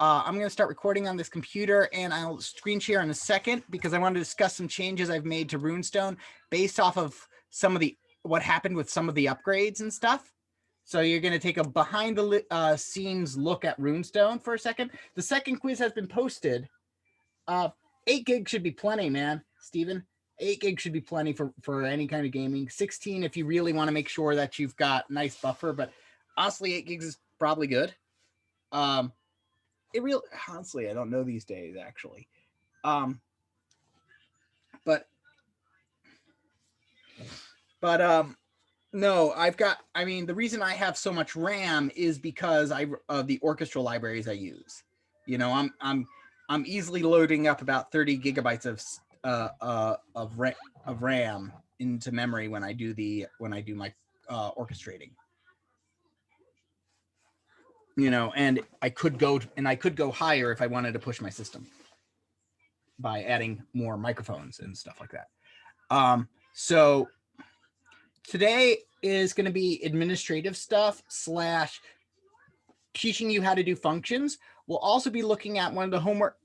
I'm going to start recording on this computer, and I'll screen share in a second because I want to discuss some changes I've made to Runestone based off of some of the what happened with some of the upgrades and stuff. So you're going to take a behind the scenes look at Runestone for a second. The second quiz has been posted. 8 gig should be plenty, man, Steven. 8 gig should be plenty for any kind of gaming. 16 if you really want to make sure that you've got nice buffer, but honestly, 8 gigs is probably good. Honestly, I don't know these days actually. But no, I mean, the reason I have so much RAM is because of the orchestral libraries I use. You know, I'm easily loading up about 30 gigabytes of RAM into memory when I do my orchestrating. You know, and I could go higher if I wanted to push my system by adding more microphones and stuff like that. So today is going to be administrative stuff / teaching you how to do functions. We'll also be looking at one of the homework,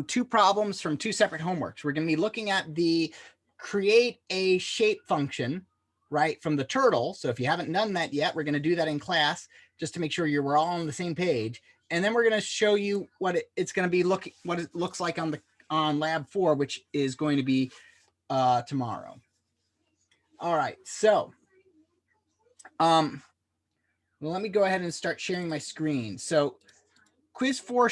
2 problems from 2 separate homeworks. We're going to be looking at the create a shape function, right, from the turtle. So if you haven't done that yet, we're going to do that in class just to make sure we're all on the same page. And then we're going to show you what it's going to be what it looks like on lab 4, which is going to be tomorrow. All right, so well, let me go ahead and start sharing my screen. So quiz 2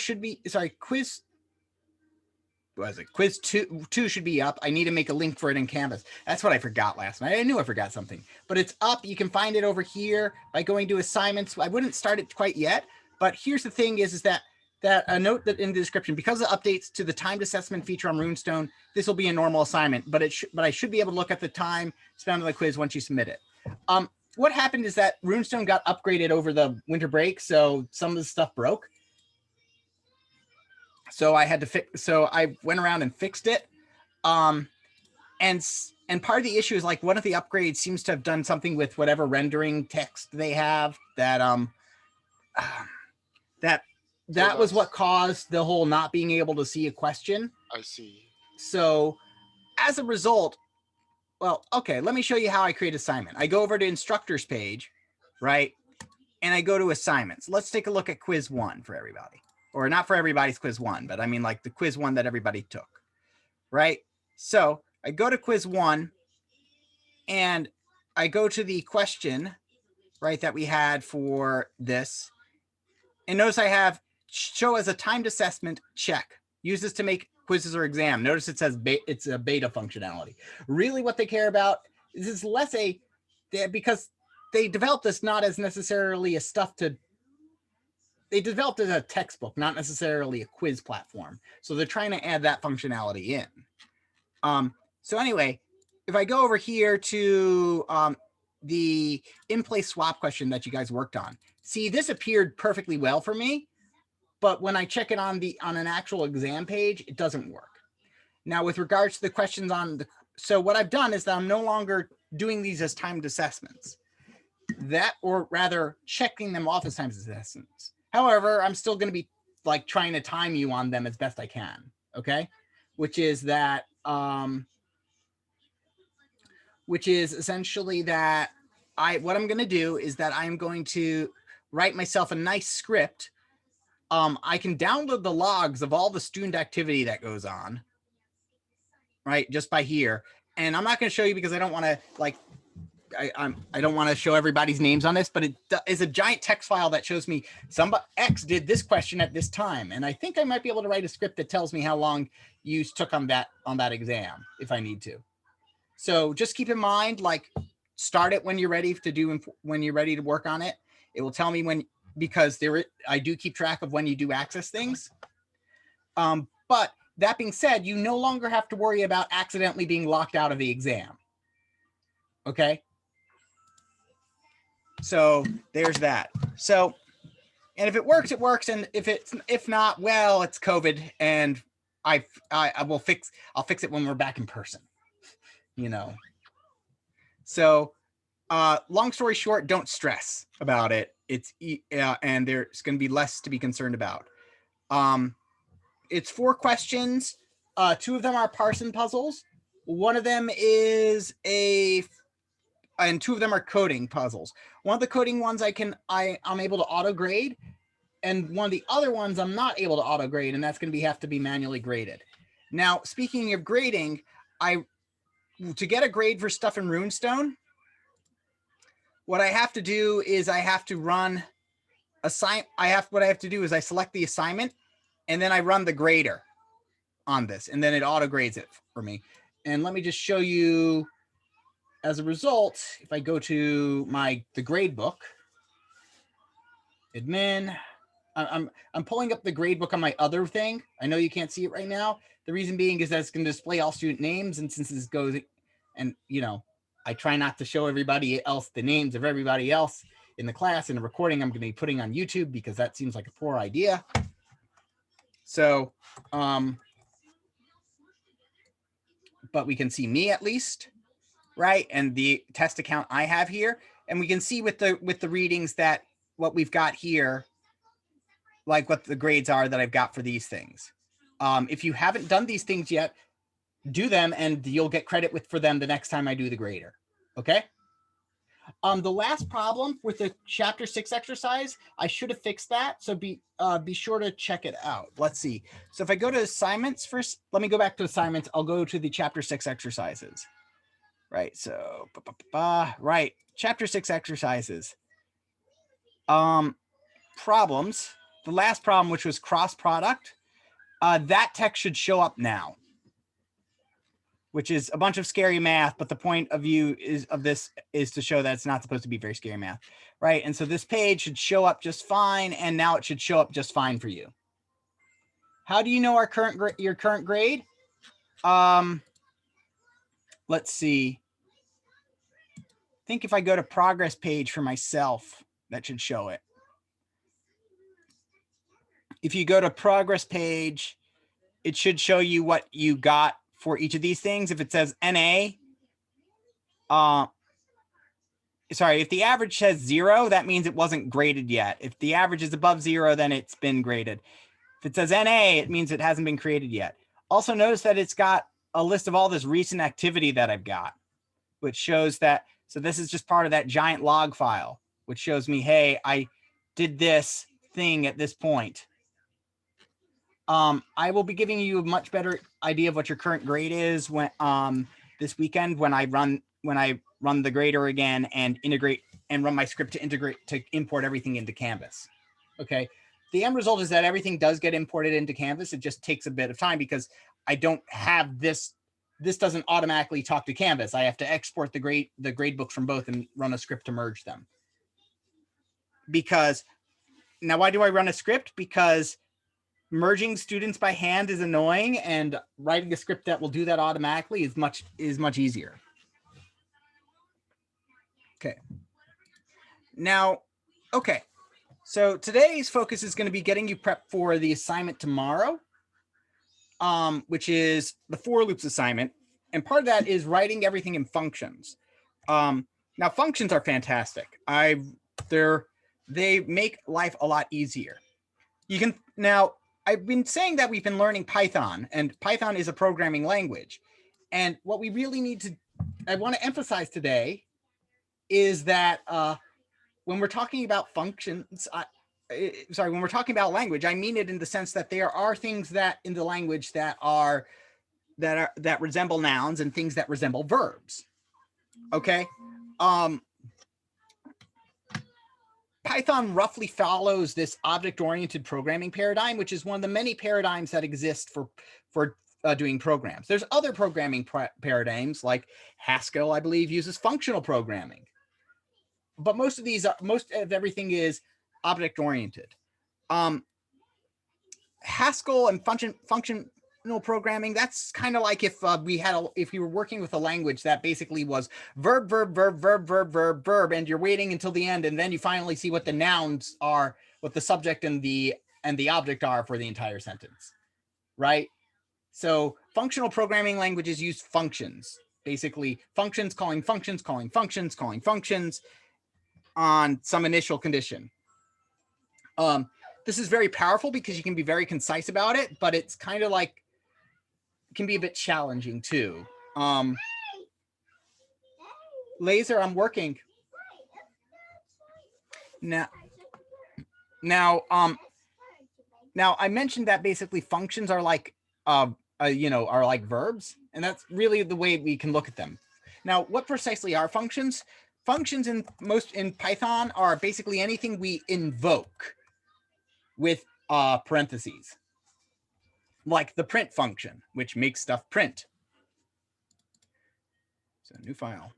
should be up. I need to make a link for it in Canvas. That's what I forgot last night. I knew I forgot something, but it's up. You can find it over here by going to assignments. I wouldn't start it quite yet, but here's the thing is that a note that in the description, because of updates to the timed assessment feature on Runestone, this will be a normal assignment, but I should be able to look at the time spent on the quiz once you submit it. What happened is that Runestone got upgraded over the winter break, so some of the stuff broke. So I had to so I went around and fixed it. And part of the issue is like one of the upgrades seems to have done something with whatever rendering text they have that was what caused the whole not being able to see a question. I see. So as a result, well, okay, let me show you how I create assignment. I go over to instructors page, right? And I go to assignments. Let's take a look at quiz 1 for everybody. Or not for everybody's quiz 1, but I mean like the quiz 1 that everybody took, right? So I go to quiz 1 and I go to the question, right, that we had for this. And notice I have show as a timed assessment check. Use this to make quizzes or exam. Notice it says it's a beta functionality. Really what they care about is less because they developed this not as necessarily they developed it as a textbook, not necessarily a quiz platform. So they're trying to add that functionality in. So anyway, if I go over here to the in-place swap question that you guys worked on, see, this appeared perfectly well for me, but when I check it on an actual exam page, it doesn't work. Now, with regards to the questions so what I've done is that I'm no longer doing these as timed assessments, or rather checking them off as timed assessments. However, I'm still going to be like trying to time you on them as best I can. Okay. Which is essentially that what I'm going to do is that I'm going to write myself a nice script. I can download the logs of all the student activity that goes on, right? Just by here. And I'm not going to show you because I don't want to I don't want to show everybody's names on this, but it is a giant text file that shows me somebody X did this question at this time. And I think I might be able to write a script that tells me how long you took on that exam if I need to. So just keep in mind, like start it when you're ready to work on it. It will tell me because I do keep track of when you do access things. But that being said, you no longer have to worry about accidentally being locked out of the exam. Okay. So there's that. So, and if it works, it works. And if not, well, it's COVID, and I'll fix it when we're back in person, you know? So, long story short, don't stress about it. And there's going to be less to be concerned about. It's 4 questions. 2 of them are parson puzzles. One of them is and 2 of them are coding puzzles. One of the coding ones I'm able to auto grade, and one of the other ones I'm not able to auto grade, and that's going to have to be manually graded. Now, speaking of grading, to get a grade for stuff in Runestone, what I have to do is I have to run what I have to do is I select the assignment, and then I run the grader on this, and then it auto grades it for me. And let me just show you. As a result, if I go to the grade book, admin, I'm pulling up the grade book on my other thing. I know you can't see it right now. The reason being is that it's going to display all student names, and since this goes, and I try not to show everybody else the names of everybody else in the class in a recording I'm going to be putting on YouTube, because that seems like a poor idea. So, but we can see me at least, right? And the test account I have here, and we can see with the readings that what we've got here, like what the grades are that I've got for these things. If you haven't done these things yet, do them, and you'll get credit for them the next time I do the grader. Okay. The last problem with the chapter 6 exercise, I should have fixed that. So be sure to check it out. Let's see. So if I go to assignments first, let me go back to assignments. I'll go to the chapter 6 exercises. Right. So, right. Chapter 6 exercises. Problems. The last problem, which was cross product, that text should show up now, which is a bunch of scary math. But the point of view of this is to show that it's not supposed to be very scary math. Right. And so this page should show up just fine. And now it should show up just fine for you. How do you know your current grade? Let's see. I think if I go to progress page for myself, that should show it. If you go to progress page, it should show you what you got for each of these things. If it says NA, if the average says 0, that means it wasn't graded yet. If the average is above 0, then it's been graded. If it says NA, it means it hasn't been created yet. Also notice that it's got a list of all this recent activity that I've got, which shows that, so this is just part of that giant log file, which shows me, hey, I did this thing at this point. I will be giving you a much better idea of what your current grade is when this weekend when I run the grader again and integrate and run my script to import everything into Canvas. Okay. The end result is that everything does get imported into Canvas. It just takes a bit of time because I don't have this. This doesn't automatically talk to Canvas. I have to export the grade books from both and run a script to merge them. Because now, why do I run a script? Because merging students by hand is annoying, and writing a script that will do that automatically is much easier. Okay. Now, okay. So today's focus is going to be getting you prepped for the assignment tomorrow, which is the for loops assignment. And part of that is writing everything in functions. Now, functions are fantastic. They make life a lot easier. I've been saying that we've been learning Python, and Python is a programming language. And what we really I want to emphasize today is that when we're talking about functions, when we're talking about language, I mean it in the sense that there are things that in the language that resemble nouns and things that resemble verbs. Okay. Python roughly follows this object-oriented programming paradigm, which is one of the many paradigms that exist for doing programs. There's other programming paradigms, like Haskell, I believe, uses functional programming. But most of everything is object-oriented. Haskell and functional programming, that's kind of like if you were working with a language that basically was verb, and you're waiting until the end, and then you finally see what the nouns are, what the subject and the object are for the entire sentence, right? So functional programming languages use functions, basically functions calling functions on some initial condition. This is very powerful because you can be very concise about it, but it's kind of like, can be a bit challenging too. Laser, I'm working. Now, I mentioned that basically functions are like, are like verbs, and that's really the way we can look at them. Now, what precisely are functions? Functions in Python are basically anything we invoke with parentheses, like the print function, which makes stuff print. So new file.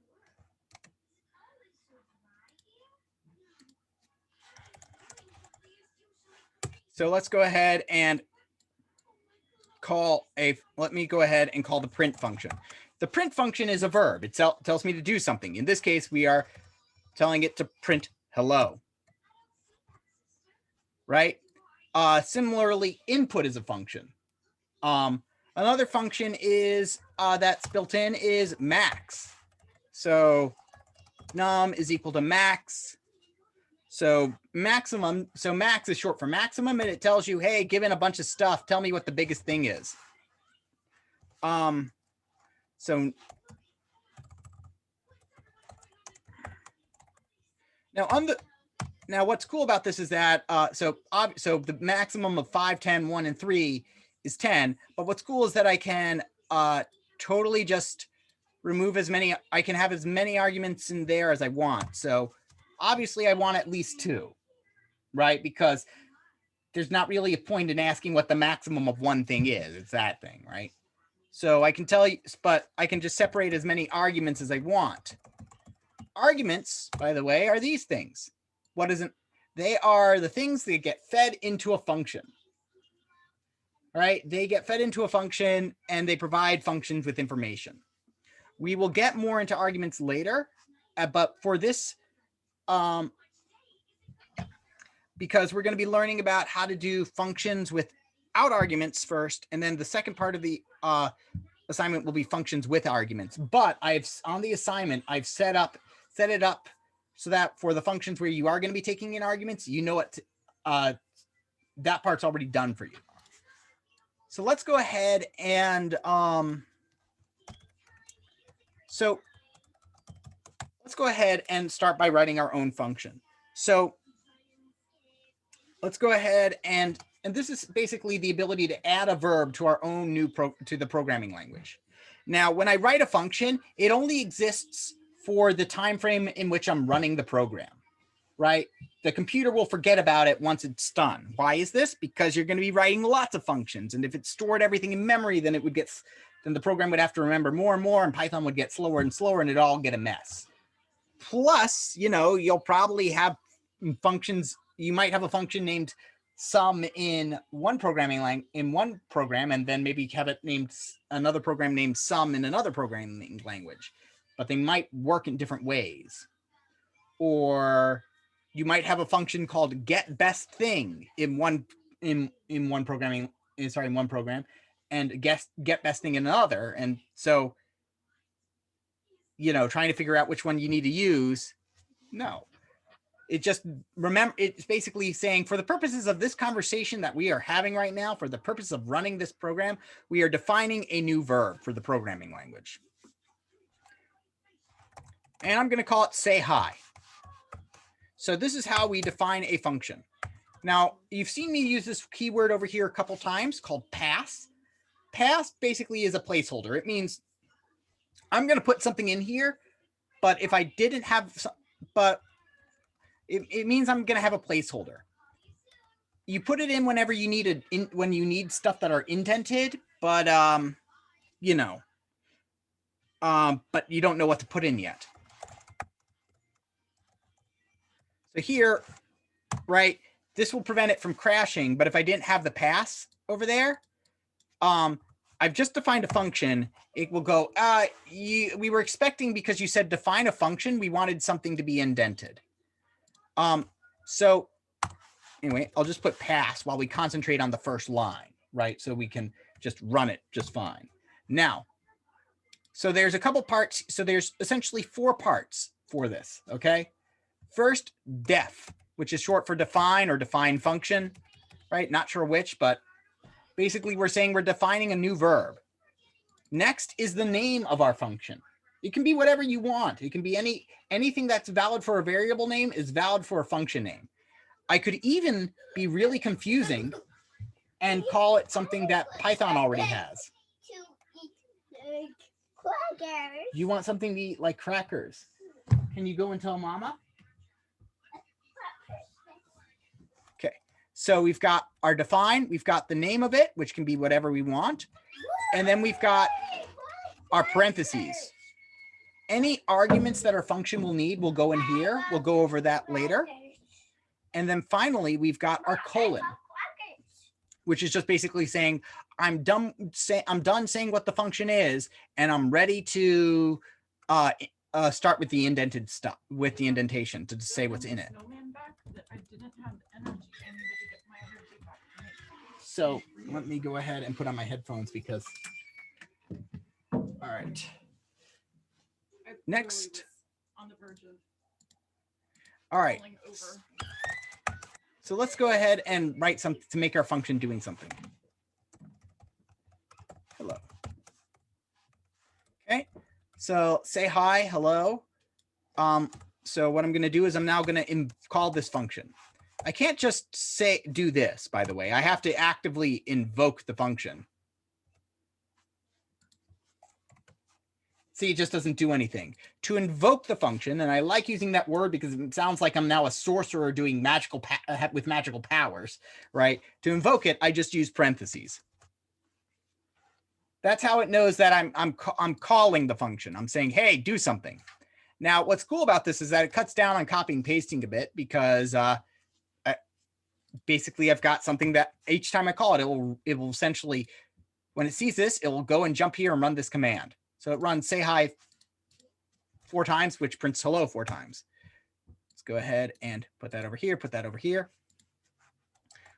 So let's go ahead and let me go ahead and call the print function. The print function is a verb. It tells me to do something. In this case, we are telling it to print hello, right? Similarly, input is a function. Another function is that's built in is max. So num is equal to max. So maximum, so max is short for maximum, and it tells you, hey, given a bunch of stuff, tell me what the biggest thing is. So now what's cool about this is that so the maximum of 5, 10, 1, and 3 is 10. But what's cool is that I can totally just remove I can have as many arguments in there as I want. So obviously I want at least 2, right? Because there's not really a point in asking what the maximum of one thing is. It's that thing, right? So I can tell you, but I can just separate as many arguments as I want. Arguments, by the way, are these things. They are the things that get fed into a function, right? They get fed into a function and they provide functions with information. We will get more into arguments later, but for this, because we're going to be learning about how to do functions without arguments first, and then the second part of the assignment will be functions with arguments. But on the assignment, I've set it up so that for the functions where you are going to be taking in arguments, you know what that part's already done for you. So let's go ahead and start by writing our own function. So let's go ahead and this is basically the ability to add a verb to our own to the programming language. Now, when I write a function, it only exists for the time frame in which I'm running the program, right? The computer will forget about it once it's done. Why is this? Because you're going to be writing lots of functions, and if it stored everything in memory, then the program would have to remember more and more, and Python would get slower and slower, and it'd all get a mess. Plus, you'll probably have functions. You might have a function named sum in one programming in one program, and then maybe have it named another program named sum in another programming language, but they might work in different ways. Or you might have a function called get best thing in one program, and get best thing in another. And so, trying to figure out which one you need to use. No. It's basically saying, for the purposes of this conversation that we are having right now, for the purpose of running this program, we are defining a new verb for the programming language. And I'm going to call it say hi. So this is how we define a function. Now, you've seen me use this keyword over here a couple times called pass. Pass basically is a placeholder. It means I'm going to put something in here, but if I didn't have, it means I'm going to have a placeholder. You put it in whenever you need it, when you need stuff that are indented, but but you don't know what to put in yet. So here, right, this will prevent it from crashing. But if I didn't have the pass over there, I've just defined a function. It will go, we were expecting, because you said define a function, we wanted something to be indented. So anyway, I'll just put pass while we concentrate on the first line, right? So we can just run it just fine. Now, so there's a couple parts. So there's essentially 4 parts for this, okay? First, def, which is short for define or define function. right? Not sure which, but basically we're saying we're defining a new verb. Next is the name of our function. It can be whatever you want. It can be anything that's valid for a variable name is valid for a function name. I could even be really confusing and call it something that Python already has. You want something to eat like crackers? Can you go and tell mama? Okay, so we've got our define, we've got the name of it, which can be whatever we want. And then we've got our parentheses. Any arguments that our function will need will go in here. We'll go over that later. And then finally, we've got our colon, which is just basically saying, I'm done saying what the function is, and I'm ready to start with the indented stuff, with the indentation to say what's in it. So let me go ahead and put on my headphones because, all right. Next. On the verge of all right. So let's go ahead and write something to make our function doing something. Hello. Okay. So say hi, hello. So what I'm going to do is I'm now going to call this function. I can't just say do this, by the way. I have to actively invoke the function. See, it just doesn't do anything. To invoke the function, and I like using that word because it sounds like I'm now a sorcerer doing magical with magical powers, right? To invoke it, I just use parentheses. That's how it knows that I'm calling the function. I'm saying, hey, do something. Now, what's cool about this is that it cuts down on copying and pasting a bit because basically I've got something that each time I call it, it will essentially, when it sees this, it will go and jump here and run this command. So it runs say hi 4 times, which prints hello 4 times. Let's go ahead and put that over here, put that over here.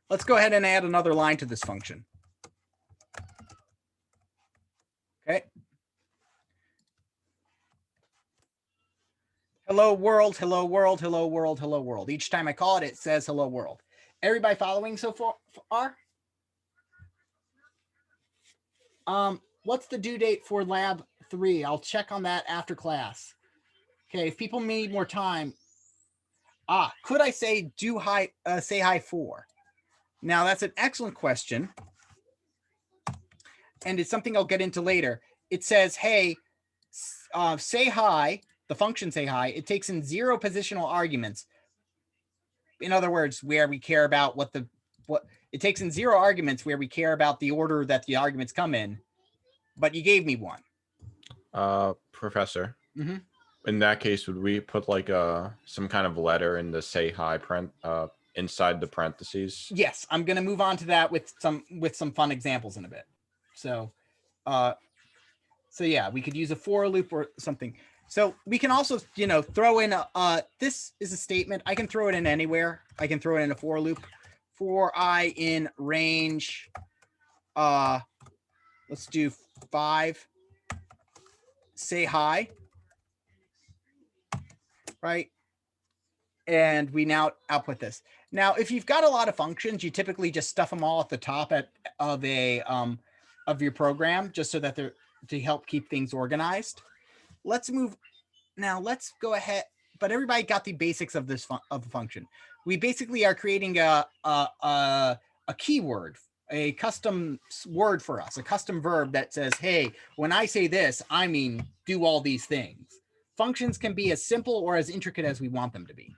Let's go ahead and add another line to this function. Okay. Hello world, hello world, hello world, hello world. Each time I call it, it says hello world. Everybody following so far? What's the due date for lab 3? I'll check on that after class. Okay, if people need more time. Could I say say hi 4? Now that's an excellent question. And it's something I'll get into later. It says, hey, say hi, the function say hi, it takes in 0 positional arguments. In other words, where we care about what it takes in 0 arguments where we care about the order that the arguments come in. But you gave me one. Professor. Mm-hmm. In that case, would we put like some kind of letter in the say hi inside the parentheses? Yes, I'm going to move on to that with some fun examples in a bit. So yeah, we could use a for loop or something. So we can also, throw in this is a statement. I can throw it in anywhere. I can throw it in a for loop. For I in range, let's do 5, say hi, right? And we now output this. Now, if you've got a lot of functions, you typically just stuff them all at the top of your program, just so that they're to help keep things organized. Let's move now. Let's go ahead. But everybody got the basics of this of the function. We basically are creating a keyword, a custom word for us, a custom verb that says, hey, when I say this, I mean do all these things. Functions can be as simple or as intricate as we want them to be.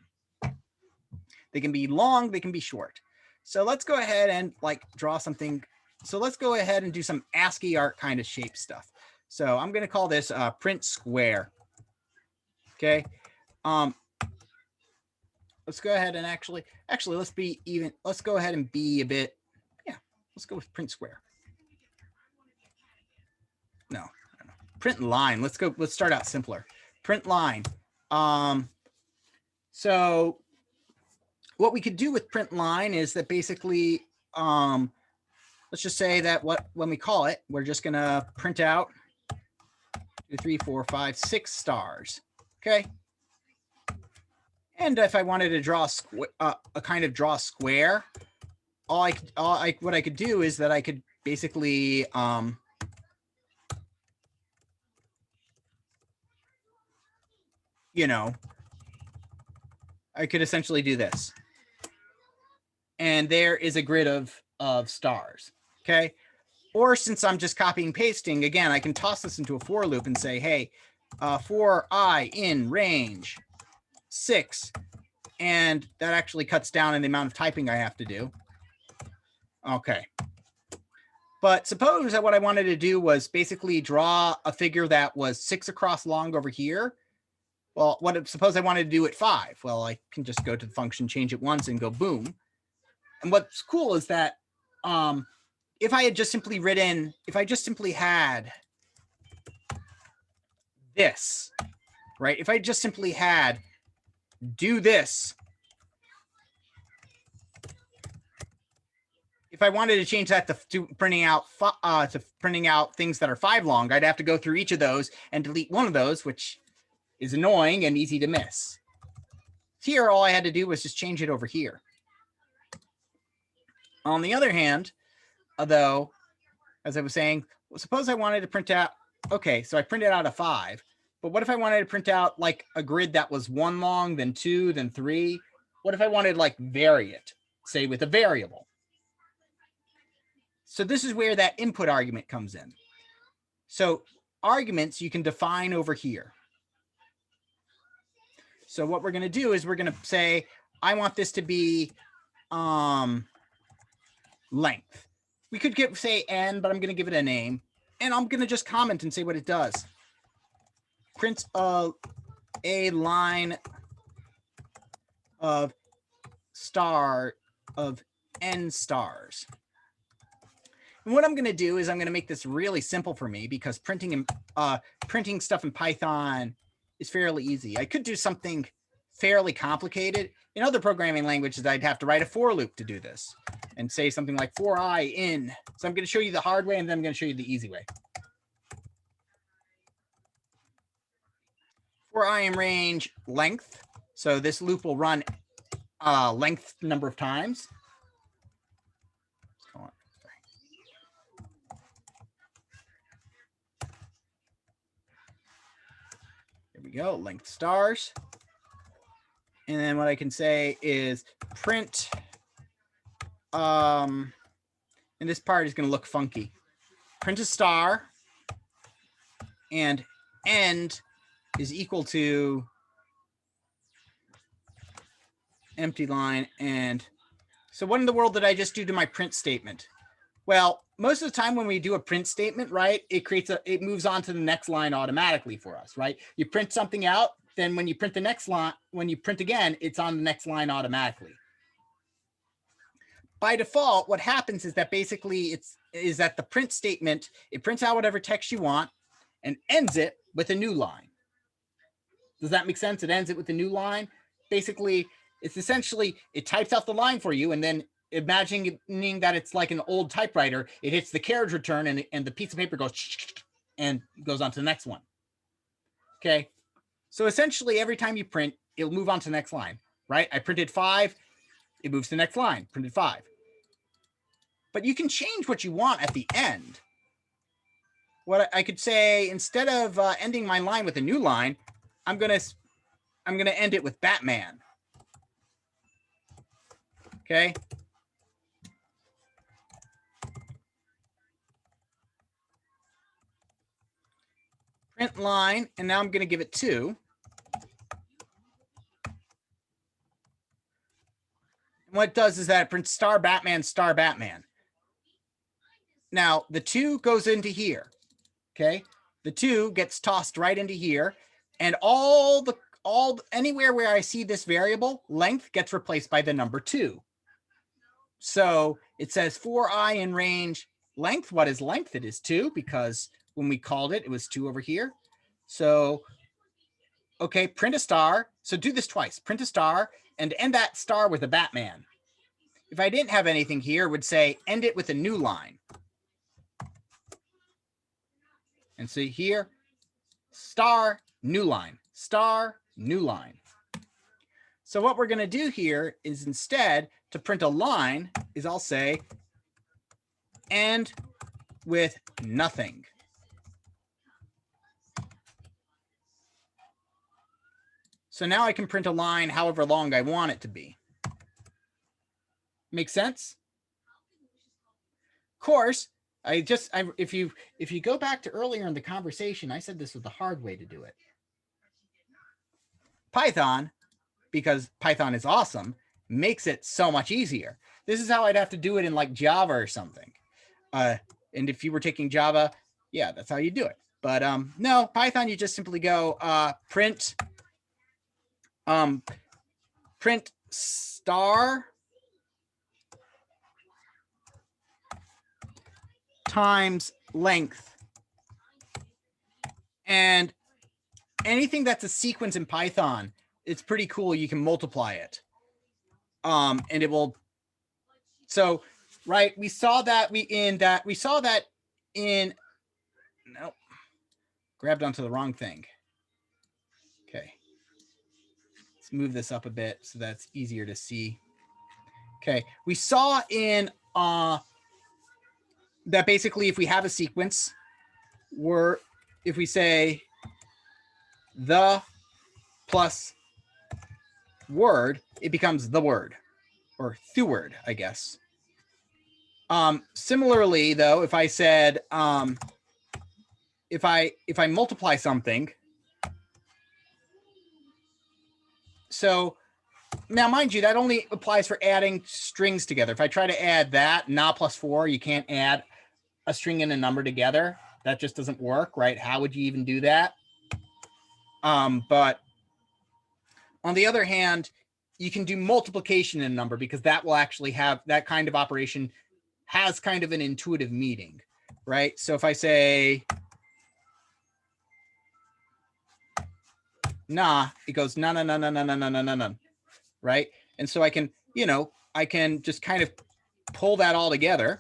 They can be long, they can be short. So let's go ahead and draw something. So let's go ahead and do some ASCII art kind of shape stuff. So I'm going to call this print square. Okay. Let's go ahead and actually let's be even. Let's go ahead and be a bit. Yeah, let's go with print square. No, print line. Let's start out simpler. Print line. So what we could do with print line is that basically, let's just say that when we call it, we're just going to print out 2, 3, 4, 5, 6 stars. Okay. And if I wanted to draw a kind of draw a square, what I could do is that I could basically, you know, I could essentially do this. And there is a grid of stars, okay? Or since I'm just copying pasting, again, I can toss this into a for loop and say, hey, for I in range 6, and that actually cuts down on the amount of typing I have to do. Okay. But suppose that what I wanted to do was basically draw a figure that was 6 across long over here. Well, suppose I wanted to do it 5. Well, I can just go to the function, change it once, and go boom. And what's cool is that if I had just simply written, if I just simply had this, right? If I just simply had do this, if I wanted to change that to printing out things that are 5 long, I'd have to go through each of those and delete one of those, which is annoying and easy to miss. Here, all I had to do was just change it over here. On the other hand, though, as I was saying, well, suppose I wanted to print out, okay, so I printed out a 5, but what if I wanted to print out like a grid that was 1 long, then 2, then 3? What if I wanted like vary it, say with a variable? So this is where that input argument comes in. So arguments you can define over here. So what we're going to do is we're going to say, I want this to be length. We could say n, but I'm going to give it a name. And I'm going to just comment and say what it does. Print a line of n stars. And what I'm going to do is I'm going to make this really simple for me because printing stuff in Python is fairly easy. I could do something fairly complicated. In other programming languages, I'd have to write a for loop to do this and say something like for I in. So I'm going to show you the hard way, and then I'm going to show you the easy way. For I in range length. So this loop will run length number of times. There we go, length stars. And then what I can say is print, and this part is going to look funky. Print a star, and end is equal to empty line. And so what in the world did I just do to my print statement? Well, most of the time when we do a print statement, right, it moves on to the next line automatically for us, right? You print something out, then when you print the next line, when you print again, it's on the next line automatically. By default, what happens is that basically is that the print statement, it prints out whatever text you want and ends it with a new line. Does that make sense? It ends it with a new line. Basically, it's essentially, it types out the line for you, and then imagining that it's like an old typewriter, it hits the carriage return and the piece of paper goes and goes on to the next one. Okay. So essentially every time you print, it'll move on to the next line, right? I printed 5, it moves to the next line, printed 5. But you can change what you want at the end. What I could say, instead of ending my line with a new line, I'm gonna end it with Batman. Okay. Print line, and now I'm going to give it 2. And what it does is that it prints star Batman, star Batman. Now the 2 goes into here. Okay. The 2 gets tossed right into here, and anywhere where I see this variable length gets replaced by the number 2. So it says for I in range length. What is length? It is 2, because when we called it, it was 2 over here. So, okay, print a star. So do this twice. Print a star and end that star with a Batman. If I didn't have anything here, it would say end it with a new line. And see here, star, new line, star, new line. So what we're going to do here is instead to print a line is I'll say end with nothing. So now I can print a line however long I want it to be. Make sense? Of course, if you go back to earlier in the conversation, I said this was the hard way to do it. Python, because Python is awesome, makes it so much easier. This is how I'd have to do it in like Java or something. And if you were taking Java, yeah, that's how you do it. But no, Python, you just simply go print star times length. And anything that's a sequence in Python, it's pretty cool. You can multiply it. And it will. So, right, we saw that nope, grabbed onto the wrong thing. Okay. Let's move this up a bit so that's easier to see. Okay. We saw in that basically if we have a sequence, if we say the plus word, it becomes the word or the word, I guess. Similarly, though, if I said if I multiply something, so now mind you, that only applies for adding strings together. If I try to add that na plus 4, you can't add a string and a number together. That just doesn't work, right? How would you even do that? But on the other hand, you can do multiplication in a number because that will actually have that kind of operation has kind of an intuitive meaning, right? So if I say nah, it goes na na na na na na na na na na, right? And so I can, I can just kind of pull that all together.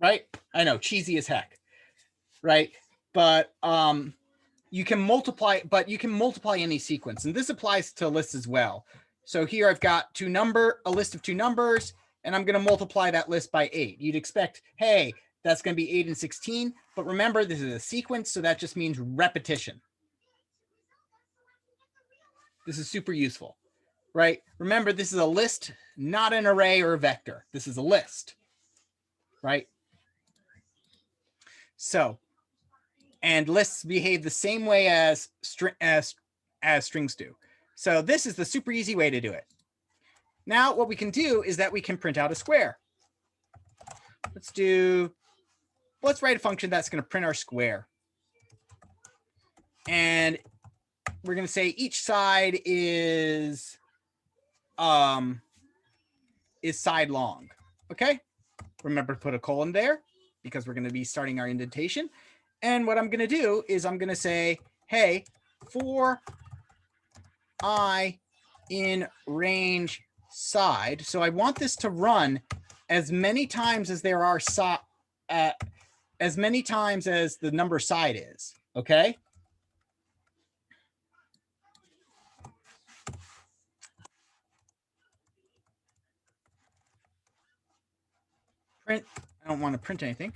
Right? I know, cheesy as heck, right? But you can multiply any sequence, and this applies to lists as well. So here I've got a list of 2 numbers, and I'm going to multiply that list by 8. You'd expect, hey, that's going to be 8 and 16, but remember this is a sequence, so that just means repetition. This is super useful, right? Remember, this is a list, not an array or a vector. This is a list, right? So, and lists behave the same way as strings do. So this is the super easy way to do it. Now, what we can do is that we can print out a square. Let's write a function that's going to print our square. And we're going to say each side is side long. Okay? Remember to put a colon there because we're going to be starting our indentation. And what I'm going to do is I'm going to say, hey, for I in range side. So I want this to run as many times as there are as many times as the number side is. Okay. Print. I don't want to print anything.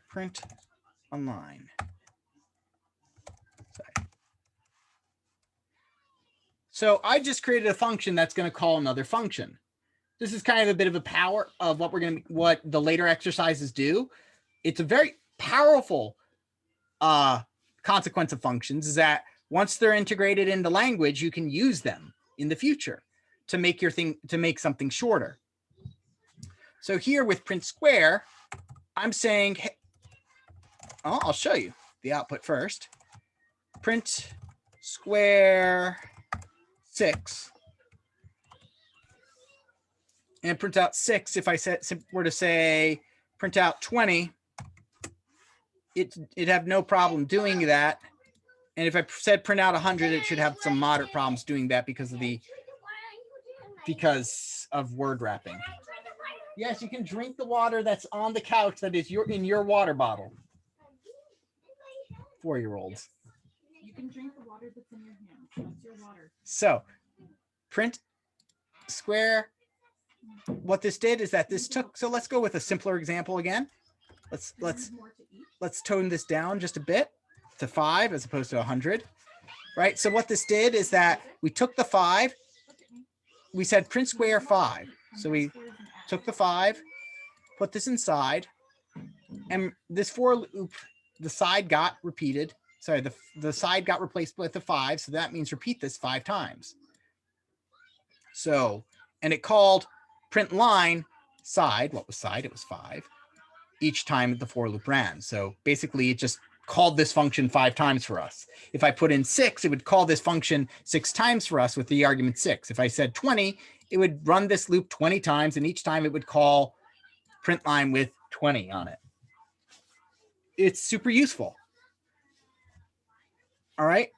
Print a line. Sorry. So I just created a function that's going to call another function. This is kind of a bit of a power of what the later exercises do. It's a very powerful consequence of functions is that once they're integrated into language, you can use them in the future to make something shorter. So here with print square, I'm saying, I'll show you the output first. Print square 6. And print out 6. If I were to say print out 20, it'd have no problem doing that. And if I said print out 100, it should have some moderate problems doing that because of word wrapping. Yes, you can drink the water that's on the couch that is in your water bottle. 4-year-olds. You can drink the water that's in your hand. That's your water. So, print square. What this did is that this took. So let's go with a simpler example again. Let's tone this down just a bit to 5 as opposed to 100. Right. So what this did is that we took the 5. We said print square 5. So we took the 5, put this inside, and this for loop, the side got repeated. Sorry, the side got replaced with the 5. So that means repeat this 5 times. So, and it called print line side. What was side? It was 5 each time the for loop ran. So basically it just called this function 5 times for us. If I put in 6, it would call this function 6 times for us with the argument 6. If I said 20, it would run this loop 20 times, and each time it would call print line with 20 on it. It's super useful. All right.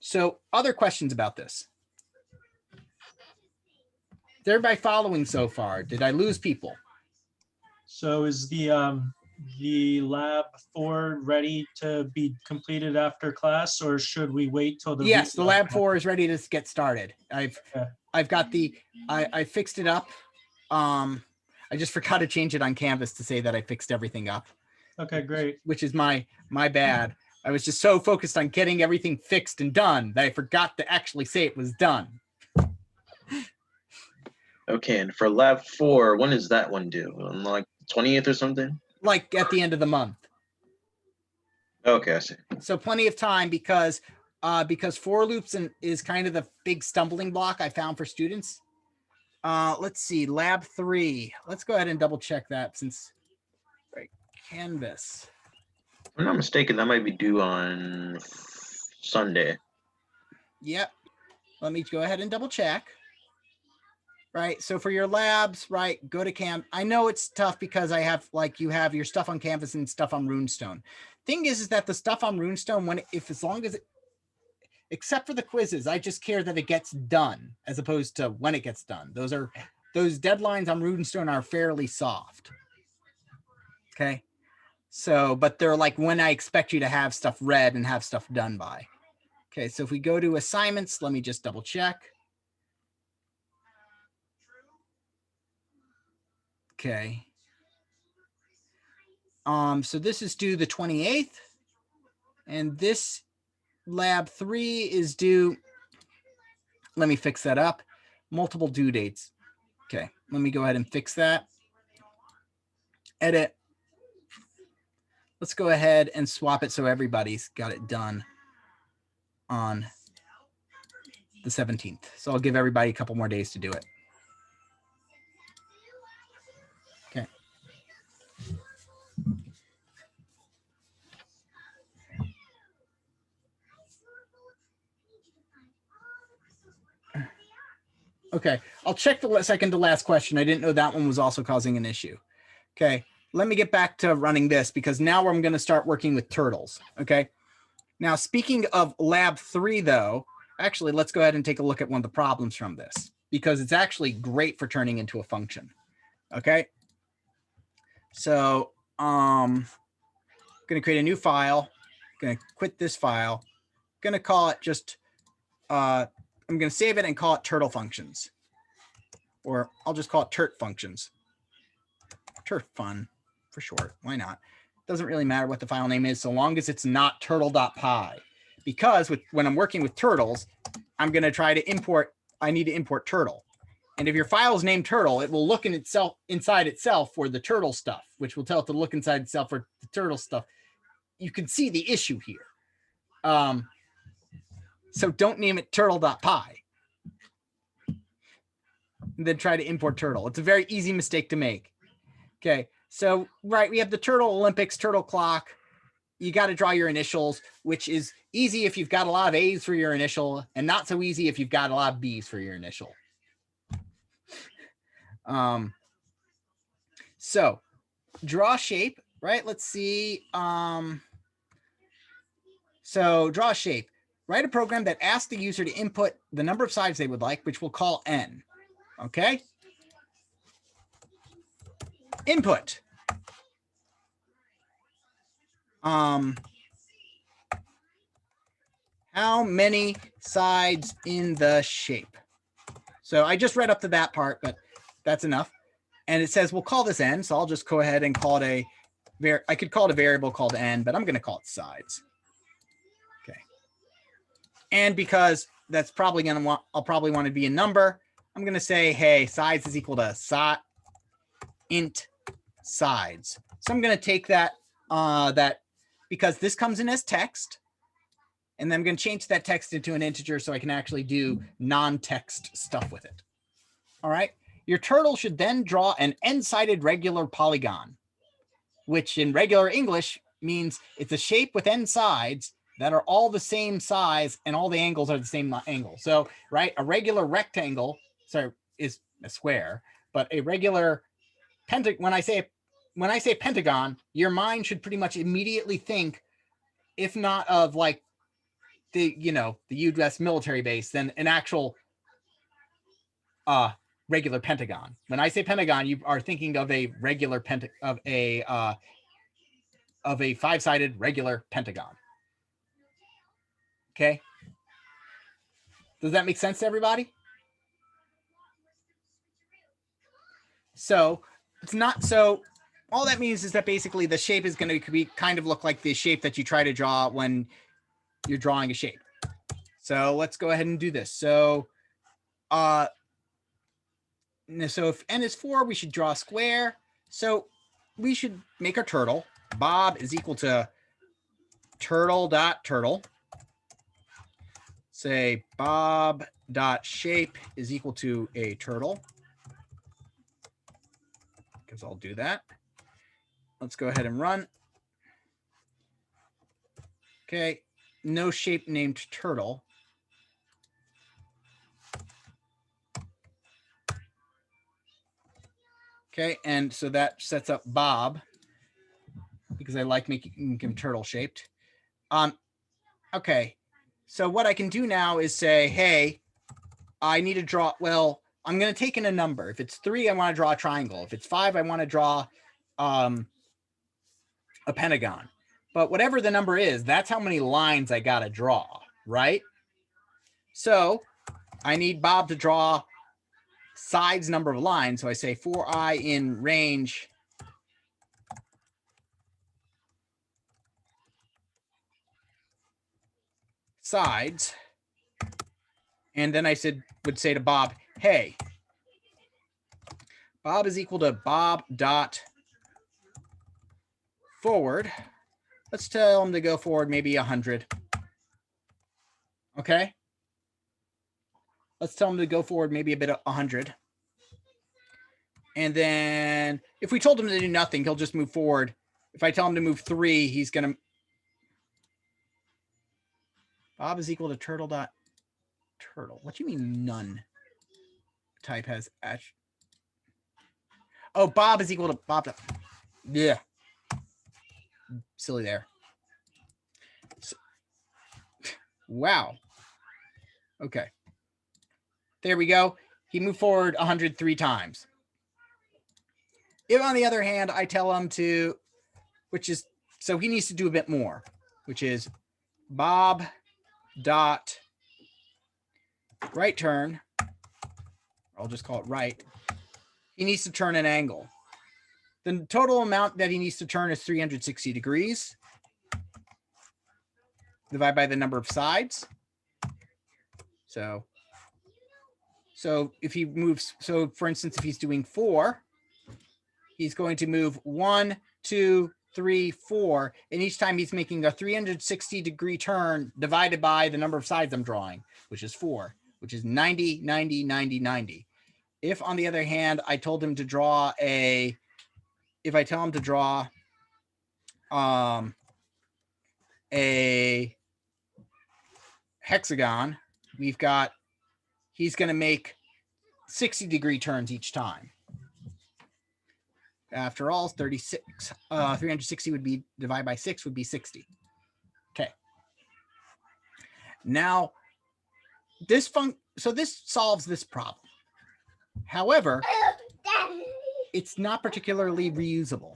So other questions about this? Is everybody following so far? Did I lose people? So is the lab 4 ready to be completed after class, or should we wait till the Yes, the lab 4 is ready to get started. I've got I fixed it up. I just forgot to change it on Canvas to say that I fixed everything up. Okay, great. Which is my bad. I was just so focused on getting everything fixed and done that I forgot to actually say it was done. Okay, and for lab 4, when is that one due? On like 20th or something? Like at the end of the month. Okay, I see. So plenty of time because for loops is kind of the big stumbling block I found for students. Let's see, lab 3. Let's go ahead and double check that since right, Canvas. If I'm not mistaken, that might be due on Sunday. Yep. Let me go ahead and double check. Right. So for your labs, right, go to Cam. I know it's tough because I have you have your stuff on Canvas and stuff on Runestone. Thing is that the stuff on Runestone, except for the quizzes, I just care that it gets done as opposed to when it gets done. Those deadlines on Runestone are fairly soft. Okay. So, but they're like when I expect you to have stuff read and have stuff done by. Okay. So if we go to assignments, let me just double check. Okay. So this is due the 28th, and this lab 3 is due. Let me fix that up. Multiple due dates. Okay, let me go ahead and fix that. Edit. Let's go ahead and swap it so everybody's got it done on the 17th. So I'll give everybody a couple more days to do it. Okay. Okay, I'll check the second to last question. I didn't know that one was also causing an issue. Okay, let me get back to running this because now I'm going to start working with turtles. Okay, now speaking of lab 3 though, actually let's go ahead and take a look at one of the problems from this because it's actually great for turning into a function. Okay, so I'm going to create a new file, going to quit this file, going to call it just I'm going to save it and call it turtle functions, or I'll just call it turt functions. Turt fun for short. Why not? Doesn't really matter what the file name is so long as it's not turtle.py, because when I'm working with turtles, I'm going to try to import. I need to import turtle. And if your file is named turtle, it will look inside itself for the turtle stuff, which will tell it to look inside itself for the turtle stuff. You can see the issue here. So don't name it turtle.py. And then try to import turtle. It's a very easy mistake to make. Okay, so right, we have the Turtle Olympics, turtle clock. You got to draw your initials, which is easy if you've got a lot of A's for your initial, and not so easy if you've got a lot of B's for your initial. So draw shape, right? Let's see. So draw a shape. Write a program that asks the user to input the number of sides they would like, which we'll call n. Okay. Input. How many sides in the shape? So I just read up to that part, but that's enough. And it says, we'll call this n. So I'll just go ahead and call it I could call it a variable called n, but I'm going to call it sides. Okay. And because that's probably going to I'll probably want to be a number. I'm going to say, hey, sides is equal to int sides. So I'm going to take that, because this comes in as text. And then I'm going to change that text into an integer so I can actually do non-text stuff with it. All right. Your turtle should then draw an n-sided regular polygon, which in regular English means it's a shape with n sides that are all the same size and all the angles are the same angle. So, right, a regular rectangle, is a square, but a regular when I say pentagon, your mind should pretty much immediately think, if not of like the US military base, then an actual regular pentagon. When I say pentagon, you are thinking of a regular of a 5-sided regular pentagon. Okay. Does that make sense to everybody? So it's not so. All that means is that basically the shape is going to kind of look like the shape that you try to draw when you're drawing a shape. So let's go ahead and do this. So, so if n is 4, we should draw a square. So we should make our turtle. Bob is equal to turtle.turtle. Say Bob.shape is equal to a turtle. Because I'll do that. Let's go ahead and run. Okay, no shape named turtle. Okay, and so that sets up Bob because I like making him turtle shaped. Okay, so what I can do now is say, hey, I need to draw, well, I'm going to take in a number. If it's 3, I want to draw a triangle. If it's 5, I want to draw a pentagon. But whatever the number is, that's how many lines I got to draw, right? So I need Bob to draw sides number of lines. So I say for I in range sides. And then I would say to Bob, hey, Bob is equal to Bob dot forward. Let's tell him to go forward maybe 100. Okay. Let's tell him to go forward maybe a bit of 100. And then if we told him to do nothing, he'll just move forward. If I tell him to move 3, he's going to. Bob is equal to turtle dot turtle. What do you mean none? Type has oh, Bob is equal to Bob. Yeah. Silly there. So, wow. Okay. There we go. He moved forward 103 times. If on the other hand, I tell him to, so he needs to do a bit more, which is Bob dot right turn. I'll just call it right. He needs to turn an angle. The total amount that he needs to turn is 360 degrees. Divide by the number of sides. So if he moves, so for instance, if he's doing 4, he's going to move 1, 2, 3, 4. And each time he's making a 360 degree turn divided by the number of sides I'm drawing, which is 4, which is 90, 90, 90, 90. If on the other hand, I told him to draw if I tell him to draw a hexagon, he's going to make 60 degree turns each time. After all, 360 would be divided by 6 would be 60. Okay. Now, so this solves this problem. However, it's not particularly reusable,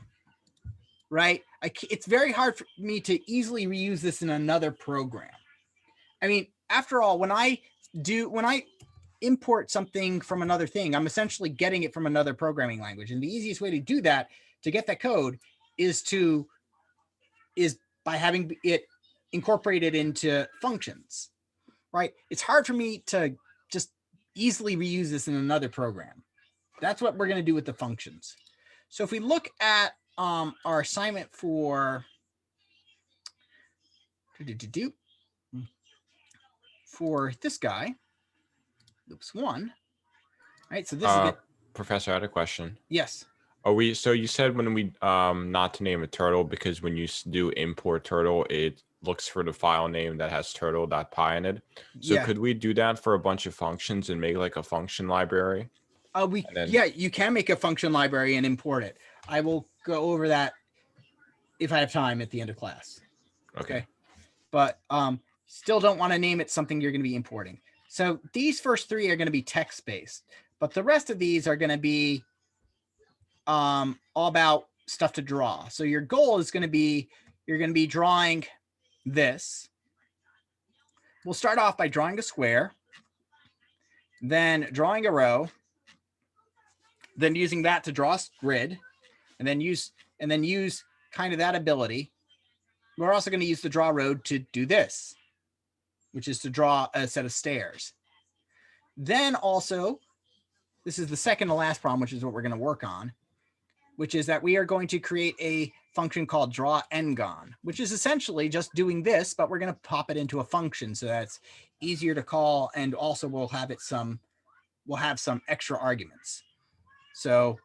right? It's very hard for me to easily reuse this in another program. I mean, after all, when I import something from another thing, I'm essentially getting it from another programming language. And the easiest way to do that, to get that code, is by having it incorporated into functions, right? It's hard for me to just easily reuse this in another program. That's what we're going to do with the functions. So if we look at our assignment for this guy, loops 1, right? So this is Professor, I had a question. yes. So you said when we not to name a turtle, because when you do import turtle, it looks for the file name that has turtle.py in it. So Yeah. could we do that for a bunch of functions and make like a function library? Yeah, you can make a function library and import it. I will go over that if I have time at the end of class. Okay. But still don't want to name it something you're going to be importing. So these first 3 are going to be text based, but the rest of these are going to be all about stuff to draw. So your goal is going to be, you're going to be drawing this. We'll start off by drawing a square, then drawing a row, then using that to draw a grid, and then use kind of that ability. We're also going to use the draw road to do this, which is to draw a set of stairs. Then also, this is the second to last problem, which is what we're going to work on, which is that we are going to create a function called draw ngon, which is essentially just doing this, but we're going to pop it into a function so that's easier to call, and also we'll have some extra arguments. So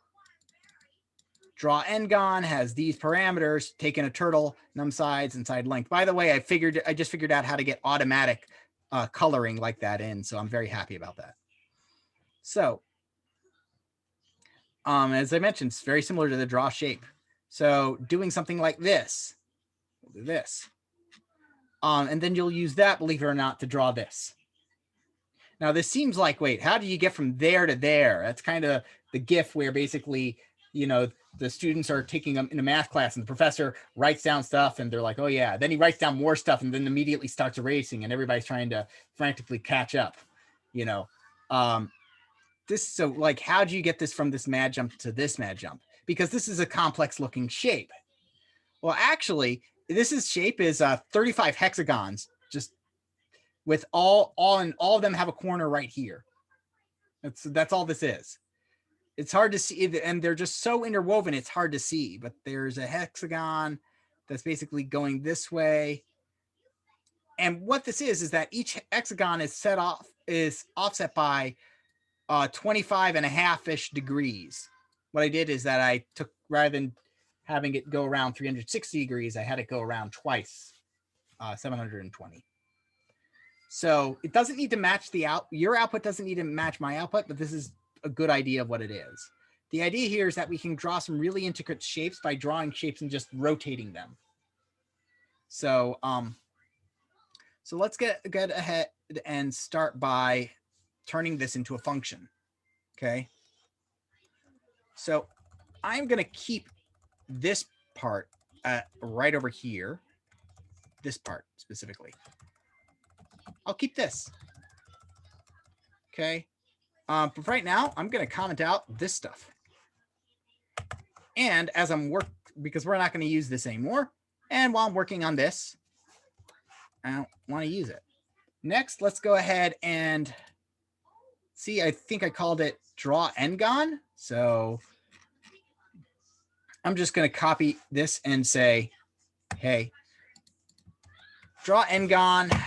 draw ngon has these parameters, taking a turtle, num sides, and side length. By the way, I just figured out how to get automatic coloring like that in, so I'm very happy about that. So as I mentioned, it's very similar to the draw shape. So doing something like this, we'll do this. And then you'll use that, believe it or not, to draw this. Now this seems like, wait, how do you get from there to there? That's kind of the GIF where basically, you know, the students are taking them in a math class and the professor writes down stuff and they're like, oh yeah. Then he writes down more stuff and then immediately starts erasing and everybody's trying to frantically catch up, you know. So like, how do you get this from this mad jump to this mad jump? Because this is a complex looking shape. Well, actually, shape is 35 hexagons, just with all of them have a corner right here. That's all this is. It's hard to see, and they're just so interwoven, it's hard to see, but there's a hexagon that's basically going this way. And what this is that each hexagon is offset by 25.5-ish degrees. What I did is that I took, rather than having it go around 360 degrees, I had it go around twice, 720. So it doesn't need to match your output doesn't need to match my output, but this is a good idea of what it is. The idea here is that we can draw some really intricate shapes by drawing shapes and just rotating them. So, so let's get ahead and start by turning this into a function. Okay. So I'm going to keep this part right over here. This part specifically. I'll keep this. Okay. But right now I'm going to comment out this stuff. And as because we're not going to use this anymore. And while I'm working on this, I don't want to use it. Next, let's go ahead and see. I think I called it draw ngon. So I'm just going to copy this and say, hey, draw ngon,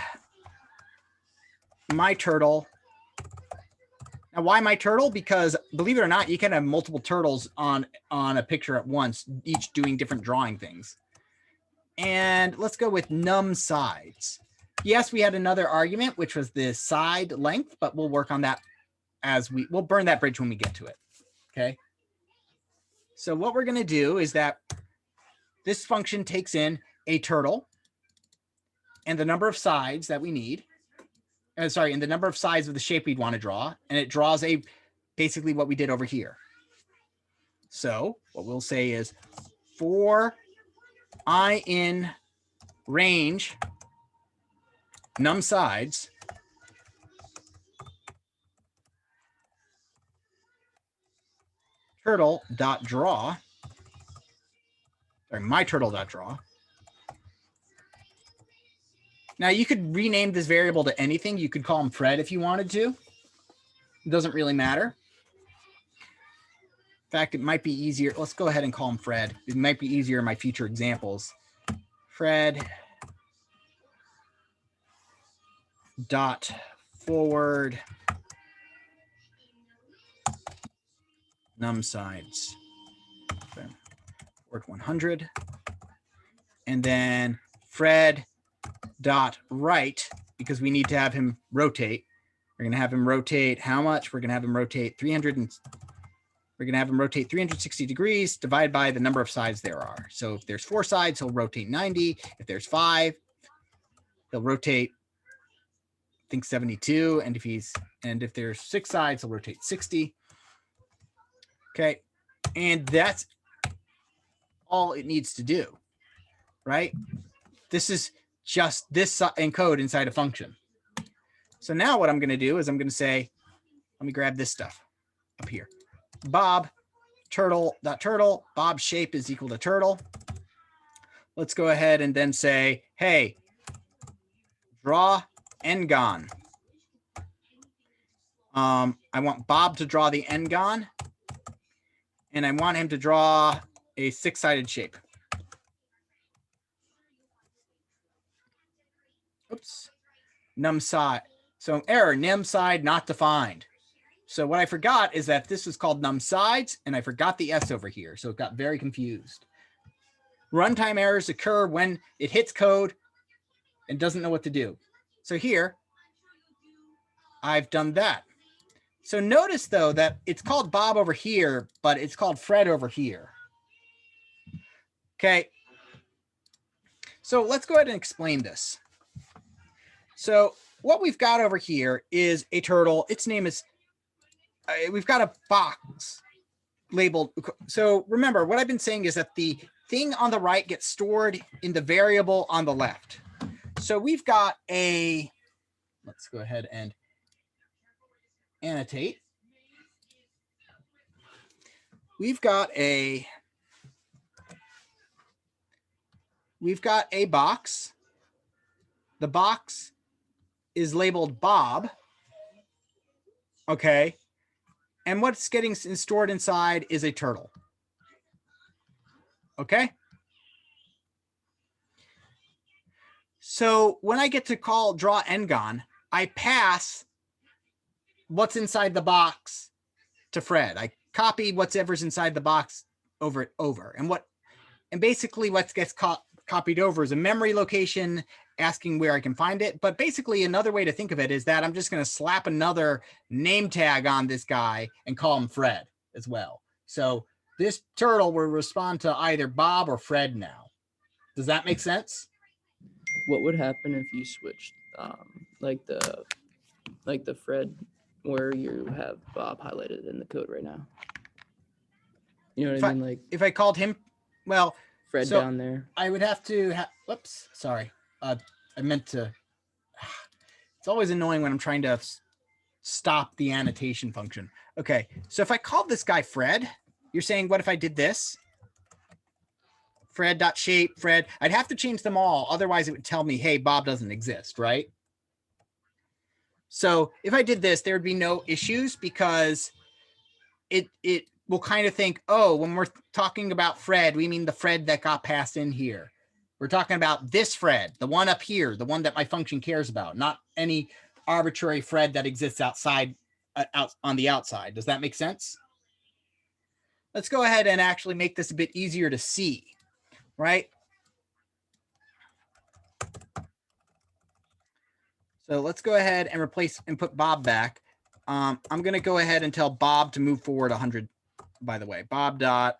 my turtle. Now, why my turtle? Because believe it or not, you can have multiple turtles on a picture at once, each doing different drawing things. And let's go with num sides. Yes, we had another argument, which was the side length, but we'll work on that we'll burn that bridge when we get to it. Okay. So what we're going to do is that this function takes in a turtle and the number of sides that we need. And the number of sides of the shape we'd want to draw. And it draws a basically what we did over here. So what we'll say is for I in range num sides, turtle dot draw, sorry, my turtle dot draw. Now you could rename this variable to anything. You could call him Fred if you wanted to. It doesn't really matter. In fact, it might be easier. Let's go ahead and call him Fred. It might be easier in my future examples. Fred dot forward num sides. Forward 100. And then Fred dot right, because we need to have him rotate. We're going to have him rotate how much? We're going to have him rotate 300 and we're going to have him rotate 360 degrees divided by the number of sides there are. So if there's 4 sides, he'll rotate 90. If there's 5, he'll rotate, I think 72. And if there's 6 sides, he'll rotate 60. Okay. And that's all it needs to do, right? This is just this encode inside a function. So now what I'm going to do is I'm going to say, let me grab this stuff up here. Bob turtle, Bob's shape is equal to turtle. Let's go ahead and then say, hey, draw n-gon. I want Bob to draw the n-gon, and I want him to draw a 6-sided shape. Oops, num side. So error, num side not defined. So what I forgot is that this was called num sides, and I forgot the S over here. So it got very confused. Runtime errors occur when it hits code and doesn't know what to do. So here, I've done that. So notice though that it's called Bob over here, but it's called Fred over here. Okay. So let's go ahead and explain this. So what we've got over here is a turtle. Its name is, we've got a box labeled. So remember, what I've been saying is that the thing on the right gets stored in the variable on the left. So we've got a, let's go ahead and annotate. We've got a box. The box is labeled Bob. Okay. And what's getting stored inside is a turtle. Okay. So when I get to call draw n-gon, I pass what's inside the box to Fred. I copy whatever's inside the box over. And basically what gets copied over is a memory location asking where I can find it. But basically another way to think of it is that I'm just going to slap another name tag on this guy and call him Fred as well. So this turtle will respond to either Bob or Fred now. Does that make sense? What would happen if you switched like the Fred where you have Bob highlighted in the code right now? You know what I mean? Like if I called him, well, Fred so down there. I would have to whoops, sorry. I meant to, it's always annoying when I'm trying to stop the annotation function. Okay, so if I called this guy Fred, you're saying, what if I did this? Fred.shape, Fred. I'd have to change them all. Otherwise, it would tell me, hey, Bob doesn't exist, right? So if I did this, there would be no issues because it will kind of think, oh, when we're talking about Fred, we mean the Fred that got passed in here. We're talking about this Fred, the one up here, the one that my function cares about, not any arbitrary Fred that exists outside, out on the outside. Does that make sense? Let's go ahead and actually make this a bit easier to see, right? So let's go ahead and replace and put Bob back. I'm going to go ahead and tell Bob to move forward 100, by the way. Bob dot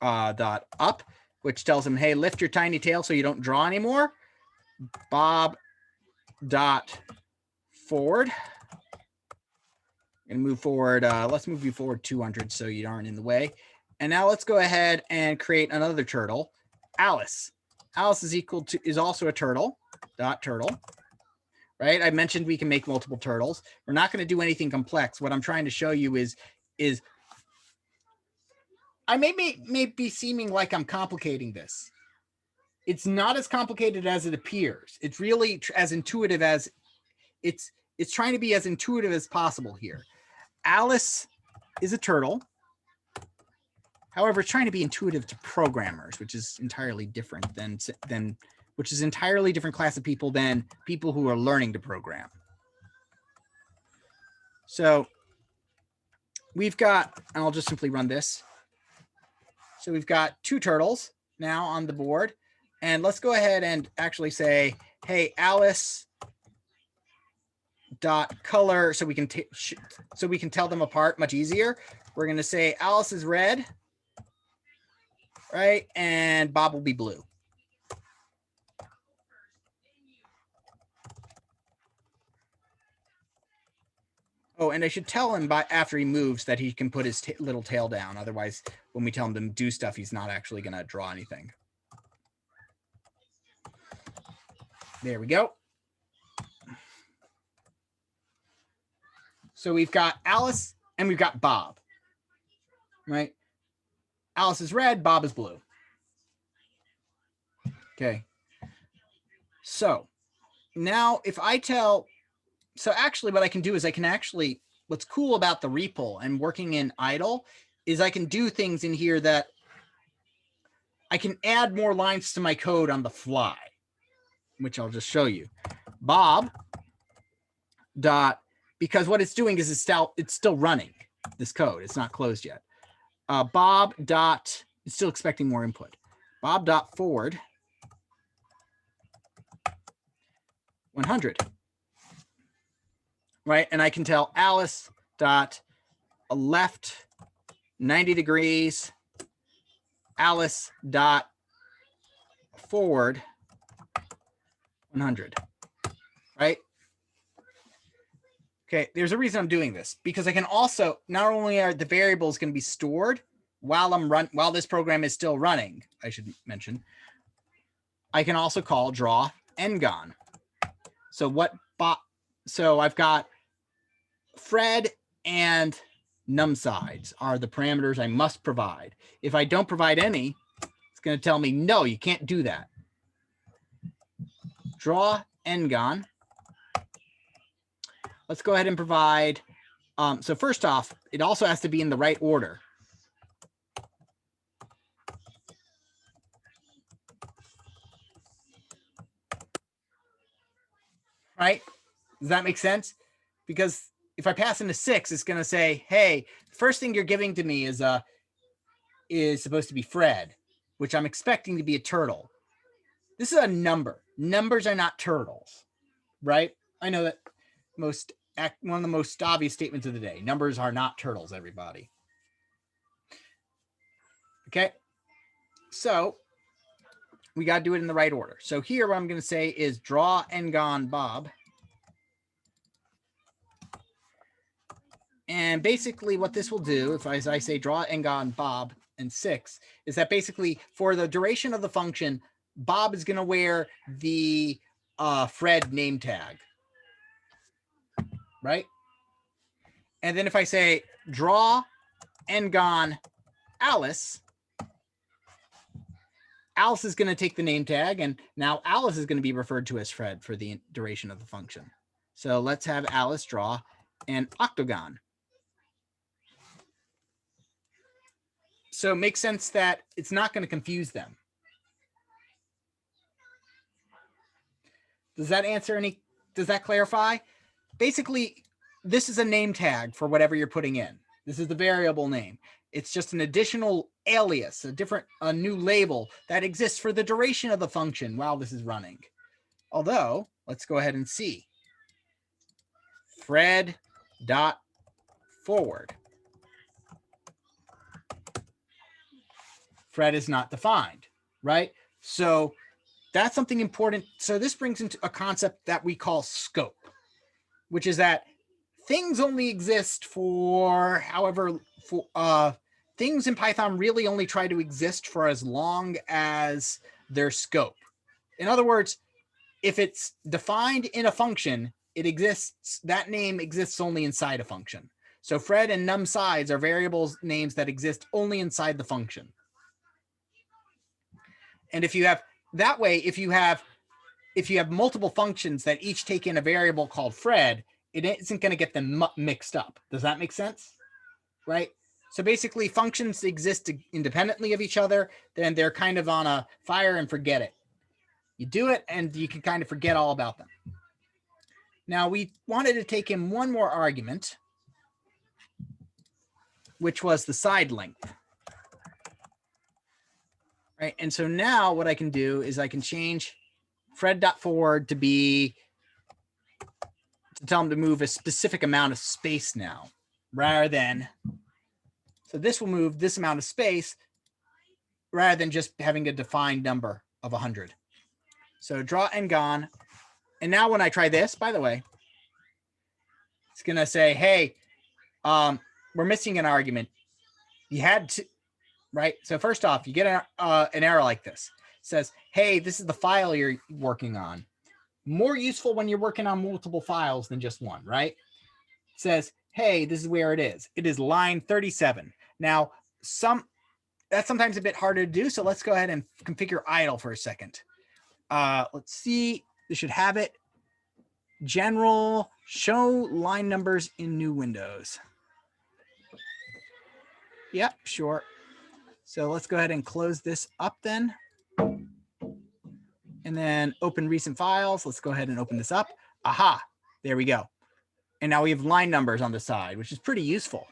up, which tells him, hey, lift your tiny tail so you don't draw anymore. Bob dot forward Gonna move forward. Let's move you forward 200 so you aren't in the way. And now let's go ahead and create another turtle, Alice. Alice is also a turtle, dot turtle, right? I mentioned we can make multiple turtles. We're not going to do anything complex. What I'm trying to show you is I may be seeming like I'm complicating this. It's not as complicated as it appears. It's really as intuitive as it's trying to be as intuitive as possible here. Alice is a turtle. However, it's trying to be intuitive to programmers, which is entirely different than which is entirely different class of people than people who are learning to program. So we've got, and I'll just simply run this. So we've got 2 turtles now on the board, and let's go ahead and actually say, hey, Alice dot color, so we can tell them apart much easier. We're going to say Alice is red, right? And Bob will be blue. Oh, and I should tell him after he moves that he can put his little tail down. Otherwise, when we tell him to do stuff, he's not actually going to draw anything. There we go. So we've got Alice and we've got Bob, right? Alice is red, Bob is blue. Okay. So now if I tell, so actually what I can do is I can actually, what's cool about the REPL and working in idle is I can do things in here that I can add more lines to my code on the fly, which I'll just show you. Bob dot, because what it's doing is it's still running this code. It's not closed yet. Bob dot, it's still expecting more input. Bob dot forward 100. Right, and I can tell Alice dot left 90 degrees, Alice dot forward 100, right? Okay, there's a reason I'm doing this, because I can also, not only are the variables going to be stored while this program is still running, I should mention, I can also call draw ngone. So I've got Fred and numsides are the parameters I must provide. If I don't provide any, it's going to tell me, no, you can't do that. Draw ngone. Let's go ahead and provide. So first off, it also has to be in the right order. Right? Does that make sense? Because if I pass in a 6, it's going to say, hey, the first thing you're giving to me is supposed to be Fred, which I'm expecting to be a turtle. This is a number. Numbers are not turtles, right? I know that one of the most obvious statements of the day. Numbers are not turtles, everybody. Okay. So we got to do it in the right order. So here what I'm going to say is draw ngone Bob. And basically what this will do, if as I say draw ngone Bob and 6, is that basically for the duration of the function, Bob is going to wear the Fred name tag, right? And then if I say draw ngone Alice, Alice is going to take the name tag, and now Alice is going to be referred to as Fred for the duration of the function. So let's have Alice draw an octagon. So it makes sense that it's not going to confuse them. Does that answer any? Does that clarify? Basically, this is a name tag for whatever you're putting in. This is the variable name. It's just an additional alias, a new label that exists for the duration of the function while this is running. Although, let's go ahead and see. Fred dot forward. Fred is not defined, right? So that's something important. So this brings into a concept that we call scope, which is that things only exist for things in Python really only try to exist for as long as their scope. In other words, if it's defined in a function, it exists, that name exists only inside a function. So Fred and num sides are variables names that exist only inside the function. And if you have that way, if you have multiple functions that each take in a variable called Fred, it isn't going to get them mixed up. Does that make sense? Right? So basically functions exist independently of each other, then they're kind of on a fire and forget it. You do it and you can kind of forget all about them. Now we wanted to take in one more argument, which was the side length. Right? And so now what I can do is I can change Fred.forward to tell him to move a specific amount of space now, rather than, so this will move this amount of space rather than just having a defined number of 100. So draw and gone. And now when I try this, by the way, it's going to say, hey, we're missing an argument. You had to, right? So first off, you get an error like this. It says, hey, this is the file you're working on. More useful when you're working on multiple files than just one, right? It says, hey, this is where it is. It is line 37. Now, that's sometimes a bit harder to do. So let's go ahead and configure idle for a second. Let's see. This should have it. General, show line numbers in new windows. Yep, sure. So let's go ahead and close this up then. And then open recent files. Let's go ahead and open this up. Aha, there we go. And now we have line numbers on the side, which is pretty useful.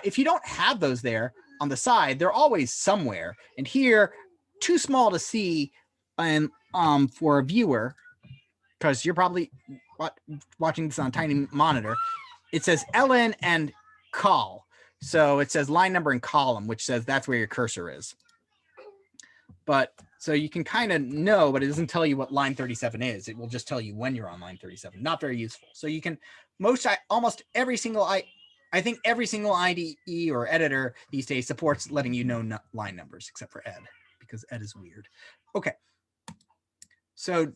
If you don't have those there on the side, they're always somewhere. And here, too small to see and for a viewer, because you're probably watching this on a tiny monitor, it says ln and col. So it says line number and column, which says that's where your cursor is. But so you can kind of know, but it doesn't tell you what line 37 is. It will just tell you when you're on line 37. Not very useful. So you can almost every single I think every single IDE or editor these days supports letting you know line numbers, except for Ed, because Ed is weird. Okay. So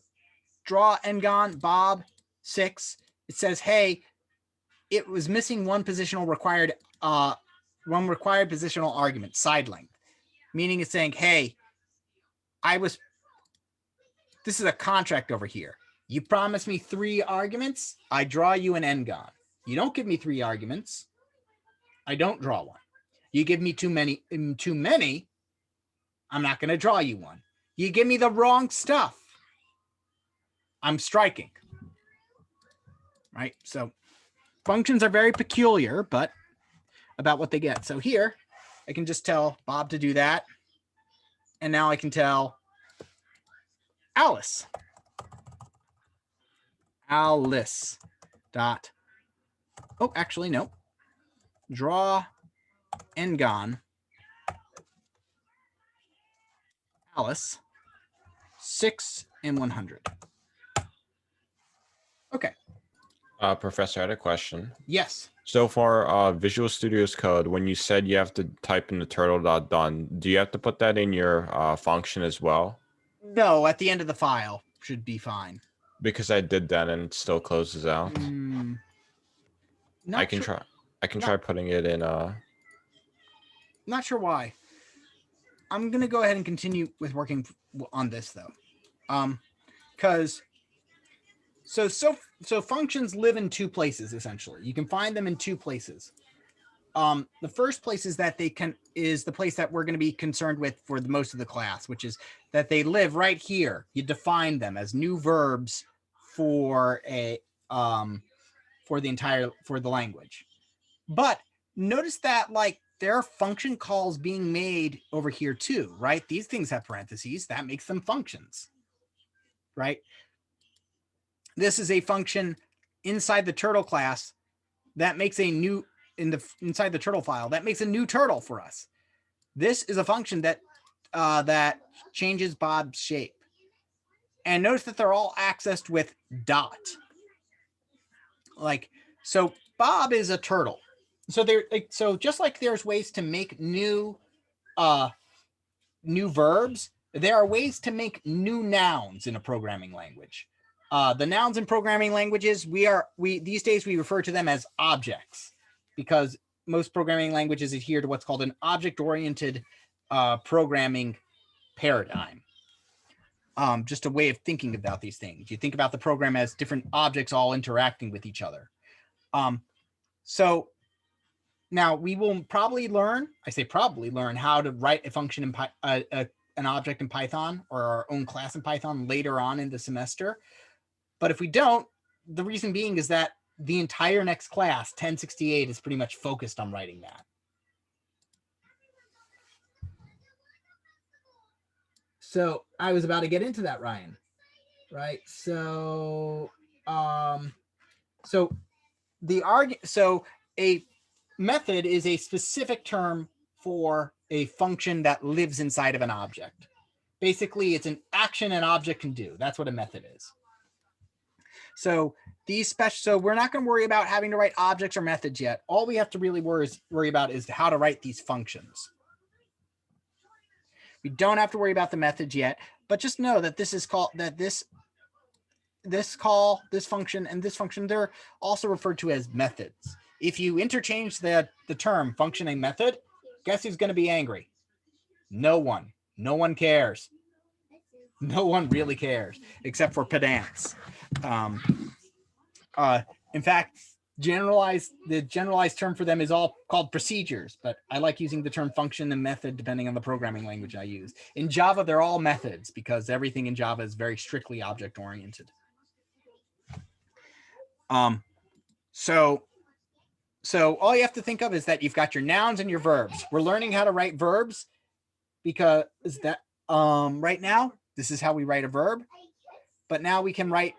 draw n-gon Bob 6. It says, hey, it was missing one positional required positional argument, side length, meaning it's saying, hey, this is a contract over here. You promised me 3 arguments. I draw you an n-gon. You don't give me 3 arguments. I don't draw one. You give me too many. I'm not going to draw you one. You give me the wrong stuff. I'm striking. Right? So functions are very peculiar, but about what they get. So here, I can just tell Bob to do that. And now I can tell Alice dot, oh, actually, no. Draw n-gon Alice 6 and 100. Okay. Professor, I had a question. Yes. So for Visual Studio's code, when you said you have to type in the turtle.done, do you have to put that in your function as well? No, at the end of the file should be fine. Because I did that and it still closes out. I can try putting it in. Not sure why. I'm gonna go ahead and continue with working on this though, because so functions live in 2 places essentially. You can find them in 2 places. The first place is that is the place that we're going to be concerned with for the most of the class, which is that they live right here. You define them as new verbs for the language. But notice that like there are function calls being made over here too, right? These things have parentheses that makes them functions, right? This is a function inside the turtle class that makes a new inside the turtle file that makes a new turtle for us. This is a function that that changes Bob's shape. And notice that they're all accessed with dot. Like, so Bob is a turtle. So so just like there's ways to make new verbs, there are ways to make new nouns in a programming language. The nouns in programming languages, these days we refer to them as objects, because most programming languages adhere to what's called an object-oriented programming paradigm. Just a way of thinking about these things. You think about the program as different objects all interacting with each other. So now we will probably learn, I say probably learn, how to write a function in an object in Python, or our own class in Python later on in the semester. But if we don't, the reason being is that the entire next class, 1068, is pretty much focused on writing that. So I was about to get into that, Ryan. Right. So, so a method is a specific term for a function that lives inside of an object. Basically, it's an action an object can do. That's what a method is. So so we're not going to worry about having to write objects or methods yet. All we have to really worry about is how to write these functions. We don't have to worry about the methods yet, but just know that this is called this function, and this function, they're also referred to as methods. If you interchange the term function and method, guess who's going to be angry? No one. No one cares. No one really cares, except for pedants. In fact, the generalized term for them is all called procedures, but I like using the term function and method depending on the programming language I use. In Java, they're all methods because everything in Java is very strictly object-oriented. So all you have to think of is that you've got your nouns and your verbs. We're learning how to write verbs because right now, this is how we write a verb, but now we can write,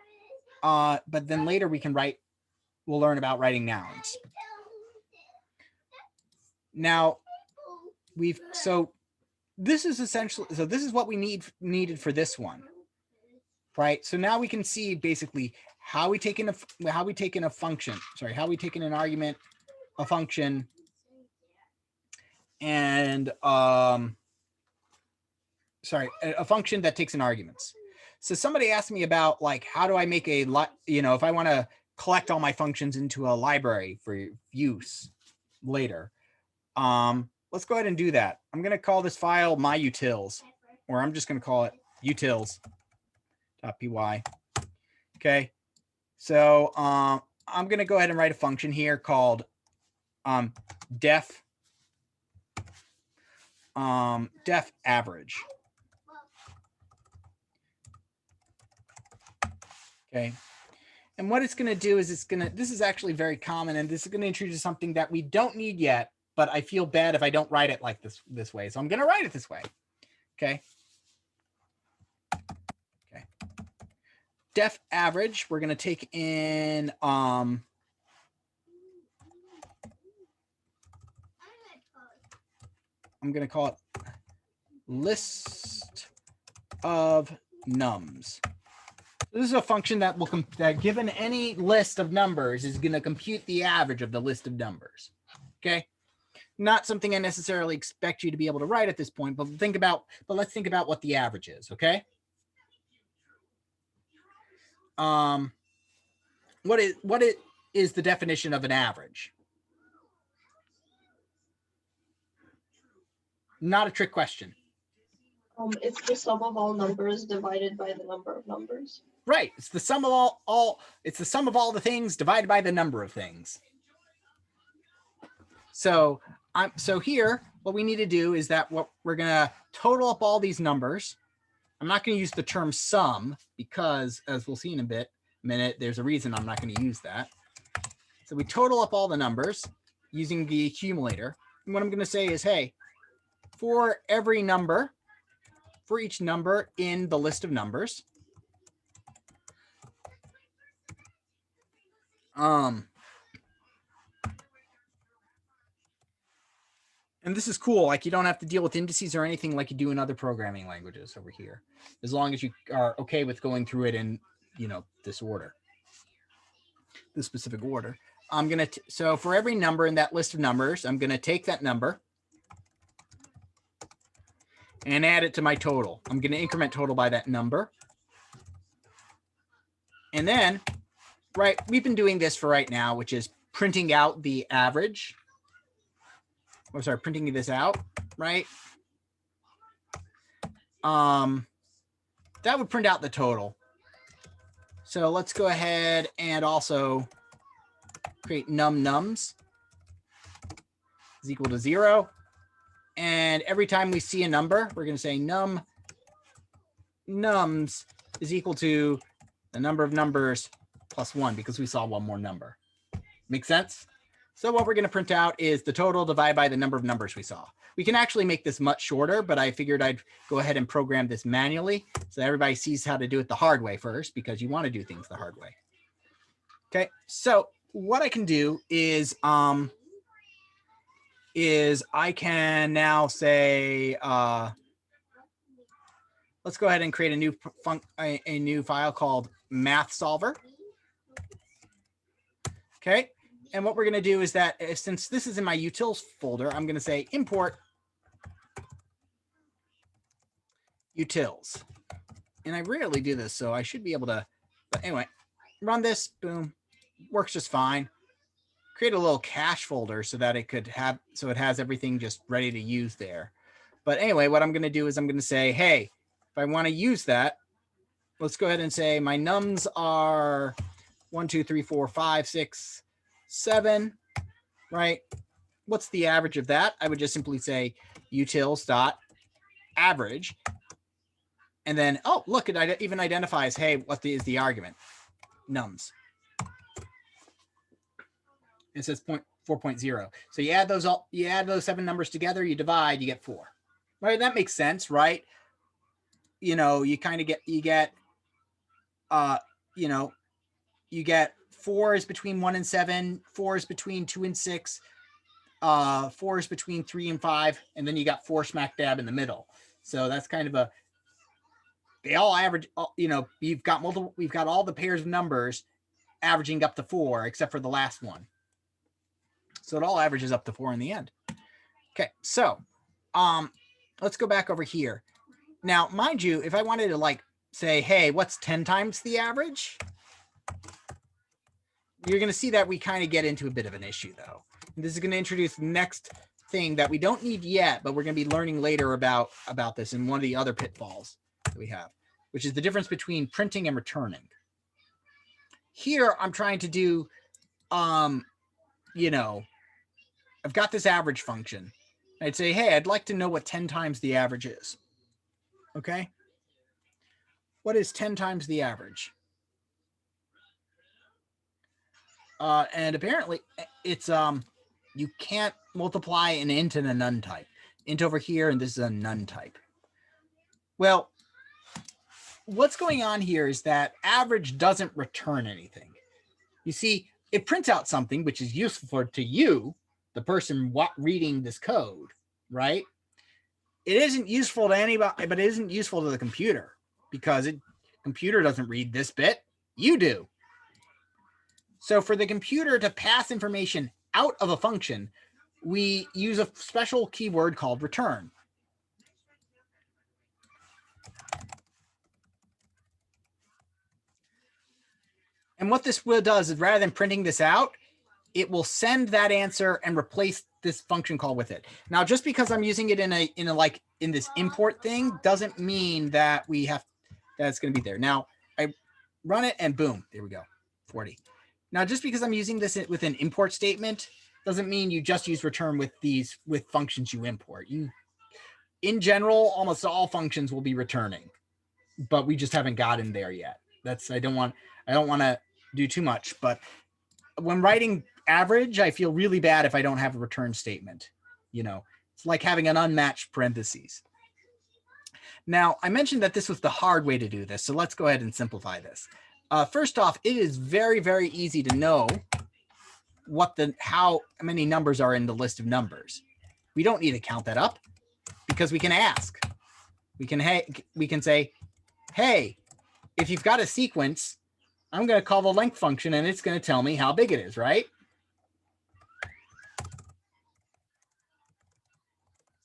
but then later we'll learn about writing nouns. Now this is what we needed for this one, right? So now we can see basically how we take in an argument, a function, and a function that takes in arguments. So somebody asked me about, like, how do I make if I want to collect all my functions into a library for use later. Let's go ahead and do that. I'm going to call this file myutils, or I'm just going to call it utils.py. Okay. So I'm going to go ahead and write a function here called def average. Okay. And what it's going to do is this is actually very common, and this is going to introduce something that we don't need yet, but I feel bad if I don't write it like this way. So I'm going to write it this way. Okay. Okay. Def average, we're going to take in, I'm going to call it list of nums. This is a function that given any list of numbers, is going to compute the average of the list of numbers. Okay. Not something I necessarily expect you to be able to write at this point, but let's think about what the average is. Okay. What is the definition of an average? Not a trick question. It's the sum of all numbers divided by the number of numbers. Right. It's the sum of it's the sum of all the things divided by the number of things. So here, what we need to do is that we're going to total up all these numbers. I'm not going to use the term sum because, as we'll see in a minute, there's a reason I'm not going to use that. So we total up all the numbers using the accumulator. And what I'm going to say is, hey, for each number in the list of numbers, and this is cool. Like, you don't have to deal with indices or anything like you do in other programming languages over here, as long as you are okay with going through it in, this order, this specific order. so for every number in that list of numbers, I'm going to take that number and add it to my total. I'm going to increment total by that number. And then, right, we've been doing this for right now, which is printing out the average. Oh, sorry, printing this out, right? That would print out the total. So let's go ahead and also create nums is equal to 0. And every time we see a number, we're going to say nums is equal to the number of numbers plus 1 because we saw one more number. Make sense? So what we're going to print out is the total divided by the number of numbers we saw. We can actually make this much shorter, but I figured I'd go ahead and program this manually so everybody sees how to do it the hard way first, because you want to do things the hard way. Okay, so what I can do is I can now say, let's go ahead and create a new file called math solver. Okay. And what we're going to do is that since this is in my utils folder, I'm going to say import utils. And I rarely do this, so I should be able to, but anyway, run this, boom, works just fine. Create a little cache folder so that it could have, so it has everything just ready to use there. But anyway, what I'm going to do is I'm going to say, hey, if I want to use that, let's go ahead and say my nums are 1, 2, 3, 4, 5, 6, 7, right? What's the average of that? I would just simply say utils dot average. And then, oh, look, it even identifies, hey, what is the argument? Nums. It says 4.0. So you add those 7 numbers together, you divide, you get 4. Right? That makes sense, right? You know, you kind of get, you get 4 is between 1 and 7, 4 is between 2 and 6, 4 is between 3 and 5, and then you got 4 smack dab in the middle. So that's kind of they all average, you know, we've got all the pairs of numbers averaging up to 4, except for the last one. So it all averages up to 4 in the end. Okay, so let's go back over here. Now, mind you, if I wanted to like say, hey, what's 10 times the average? You're going to see that we kind of get into a bit of an issue, though. And this is going to introduce the next thing that we don't need yet, but we're going to be learning later about this in one of the other pitfalls that we have, which is the difference between printing and returning. Here, I'm trying to do, you know, I've got this average function. I'd say, hey, I'd like to know what 10 times the average is. Okay. What is 10 times the average? And apparently it's, you can't multiply an int and a none type. Int over here, and this is a none type. Well, what's going on here is that average doesn't return anything. You see, it prints out something which is useful to you, the person reading this code, right? It isn't useful to anybody, but it isn't useful to the computer because computer doesn't read this bit. You do. So for the computer to pass information out of a function, we use a special keyword called return. And what this does is rather than printing this out, it will send that answer and replace this function call with it. Now, just because I'm using it in this import thing doesn't mean that that's going to be there. Now I run it and boom, there we go, 40. Now, just because I'm using this with an import statement doesn't mean you just use return with functions you import. In general, almost all functions will be returning, but we just haven't gotten there yet. I don't want to do too much, but when writing average, I feel really bad if I don't have a return statement. You know, it's like having an unmatched parentheses. Now, I mentioned that this was the hard way to do this, so let's go ahead and simplify this. First off, it is very, very easy to know how many numbers are in the list of numbers. We don't need to count that up because we can ask. We can say, hey, if you've got a sequence, I'm going to call the length function and it's going to tell me how big it is, right?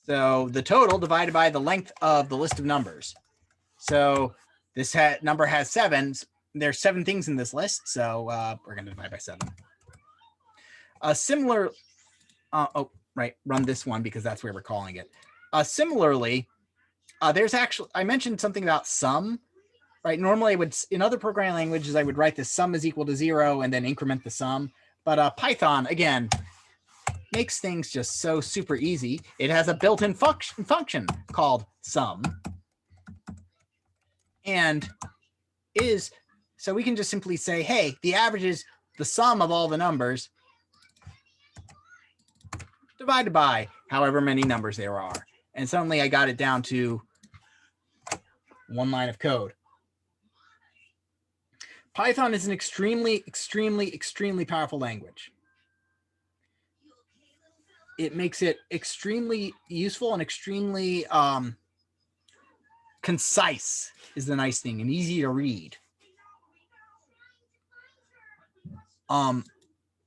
So the total divided by the length of the list of numbers. So this number has 7. There's 7 things in this list. So we're going to divide by 7. A similar, run this one because that's where we're calling it. Similarly, there's actually, I mentioned something about sum, right? Normally I would, in other programming languages, I would write the sum is equal to 0 and then increment the sum. But Python, again, makes things just so super easy. It has a built-in function called sum. And so we can just simply say, hey, the average is the sum of all the numbers divided by however many numbers there are. And suddenly I got it down to 1 line of code. Python is an extremely, extremely, extremely powerful language. It makes it extremely useful and extremely concise is the nice thing, and easy to read.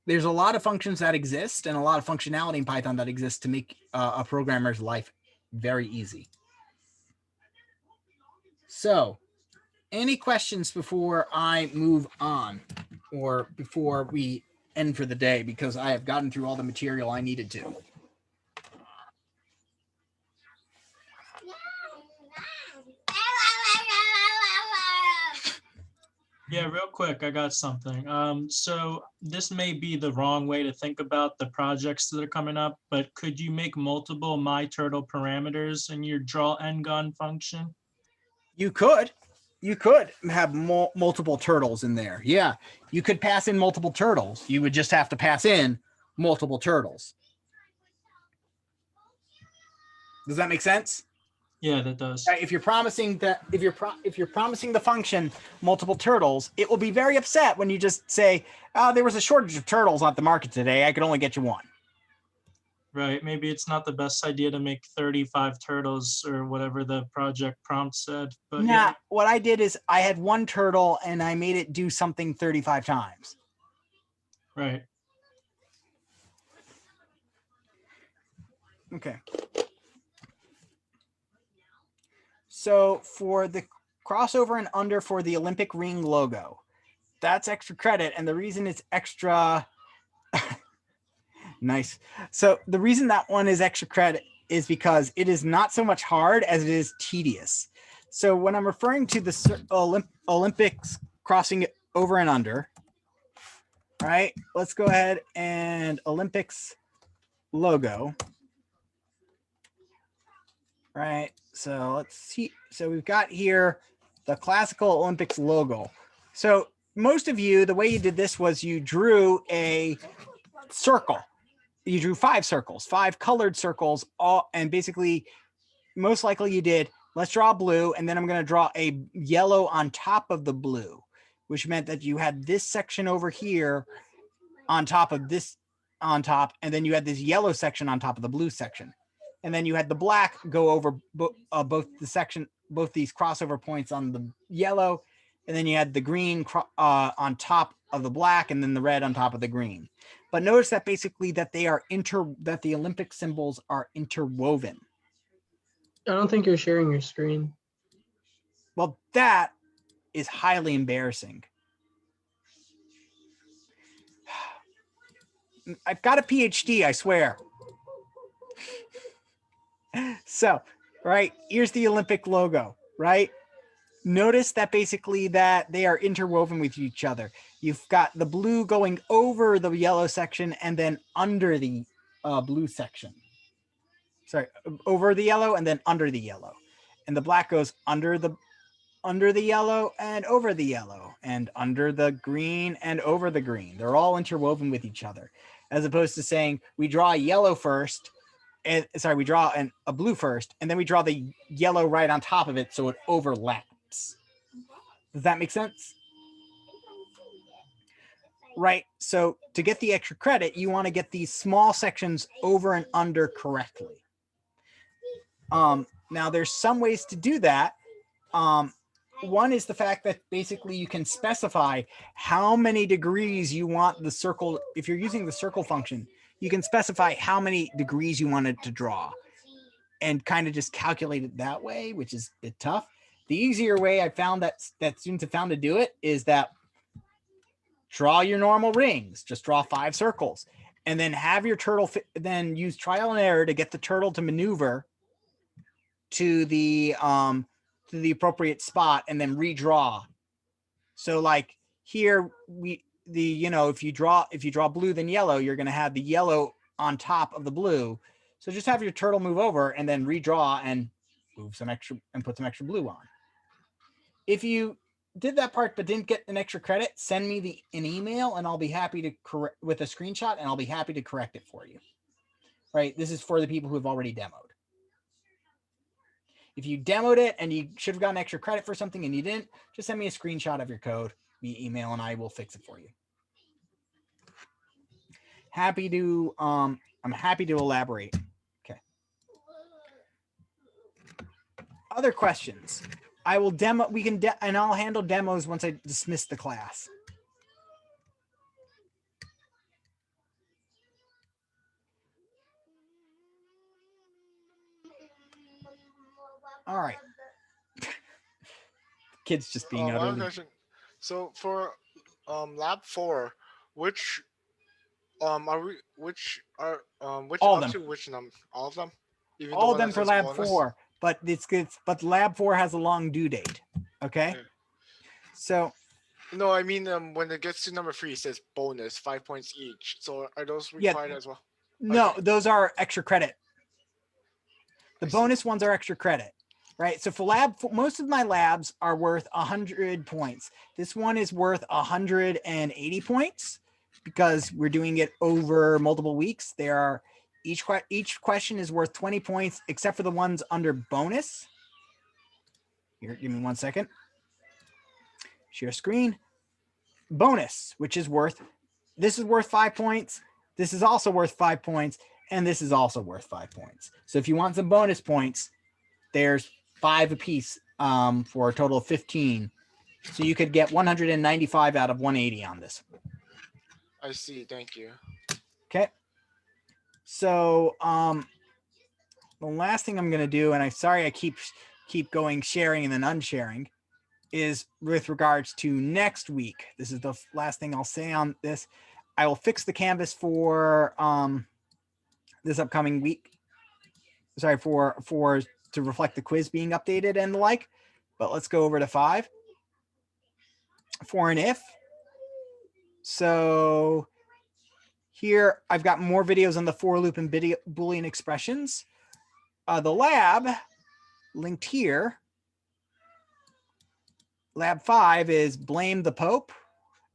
There's a lot of functions that exist and a lot of functionality in Python that exists to make a programmer's life very easy. So, any questions before I move on or before we end for the day, because I have gotten through all the material I needed to? Yeah, real quick, I got something. So this may be the wrong way to think about the projects that are coming up, but could you make multiple myTurtle parameters in your draw endgun function? You could have multiple turtles in there. Yeah, you could pass in multiple turtles. You would just have to pass in multiple turtles. Does that make sense? Yeah, that does. If you're promising that, if you're promising the function multiple turtles, it will be very upset when you just say, "Oh, there was a shortage of turtles on the market today. I could only get you 1." Right, maybe it's not the best idea to make 35 turtles or whatever the project prompt said, but Nah, yeah. what I did is I had 1 turtle and I made it do something 35 times. Right. Okay. So for the crossover and under for the Olympic ring logo, that's extra credit. And the reason it's extra nice. So the reason that one is extra credit is because it is not so much hard as it is tedious. So when I'm referring to the Olympics crossing over and under, right? Let's go ahead and Olympics logo. Right. So let's see. So we've got here the classical Olympics logo. So most of you, the way you did this was you drew a circle. You drew 5 circles, 5 colored circles, all, and basically, most likely you did, let's draw blue, and then I'm going to draw a yellow on top of the blue, which meant that you had this section over here on top of this on top, and then you had this yellow section on top of the blue section. And then you had the black go over both these crossover points on the yellow, and then you had the green on top of the black, and then the red on top of the green. But notice that basically that that the Olympic symbols are interwoven. I don't think you're sharing your screen. Well, that is highly embarrassing. I've got a PhD, I swear. So, right, here's the Olympic logo, right? Notice that basically that they are interwoven with each other. You've got the blue going over the yellow section and then under the blue section. Sorry, over the yellow and then under the yellow. And the black goes under the yellow and over the yellow and under the green and over the green. They're all interwoven with each other, as opposed to saying we draw a yellow first. And sorry, we draw a blue first, and then we draw the yellow right on top of it so it overlaps. Does that make sense? Right. So to get the extra credit, you want to get these small sections over and under correctly. Now there's some ways to do that. One is the fact that basically you can specify how many degrees you want the circle. If you're using the circle function, you can specify how many degrees you want it to draw. and kind of just calculate it that way, which is a bit tough. The easier way I found that students have found to do it is that draw your normal rings, just draw 5 circles, and then have your turtle then use trial and error to get the turtle to maneuver to the appropriate spot and then redraw. So like here if you draw blue then yellow, you're going to have the yellow on top of the blue. So just have your turtle move over and then redraw and move some extra and put some extra blue on. If you did that part but didn't get an extra credit, send me an email and I'll be happy to correct with a screenshot, and I'll be happy to correct it for you. Right? This is for the people who have already demoed. If you demoed it and you should have gotten extra credit for something and you didn't, just send me a screenshot of your code via email and I will fix it for you. I'm happy to elaborate. Okay. Other questions? I will demo, and I'll handle demos once I dismiss the class. All right. Kids just being One utterly. question. So for lab 4, which which All of up them. to which number? All of them? Even the All of one them that for says lab bonus? 4, but but lab 4 has a long due date. Okay. Yeah. So No, I mean when it gets to number 3, it says bonus 5 points each. So are those required as well? no, Okay. those are extra credit. The I see. bonus ones are extra credit, right? So for most of my labs are worth 100 points. This one is worth 180 points because we're doing it over multiple weeks. Each question is worth 20 points, except for the ones under bonus. Here, give me 1 second. Share screen. Bonus, which is this is worth 5 points. This is also worth 5 points. And this is also worth 5 points. So if you want some bonus points, there's 5 apiece for a total of 15. So you could get 195 out of 180 on this. I see. Thank you. Okay. So the last thing I'm going to do, and I'm sorry I keep going sharing and then unsharing, is with regards to next week. This is the last thing I'll say on this. I will fix the canvas for this upcoming week. Sorry, to reflect the quiz being updated and the like. But let's go over to 5 for an if. So here I've got more videos on the for loop and Boolean expressions. The lab linked here. Lab 5 is blame the Pope.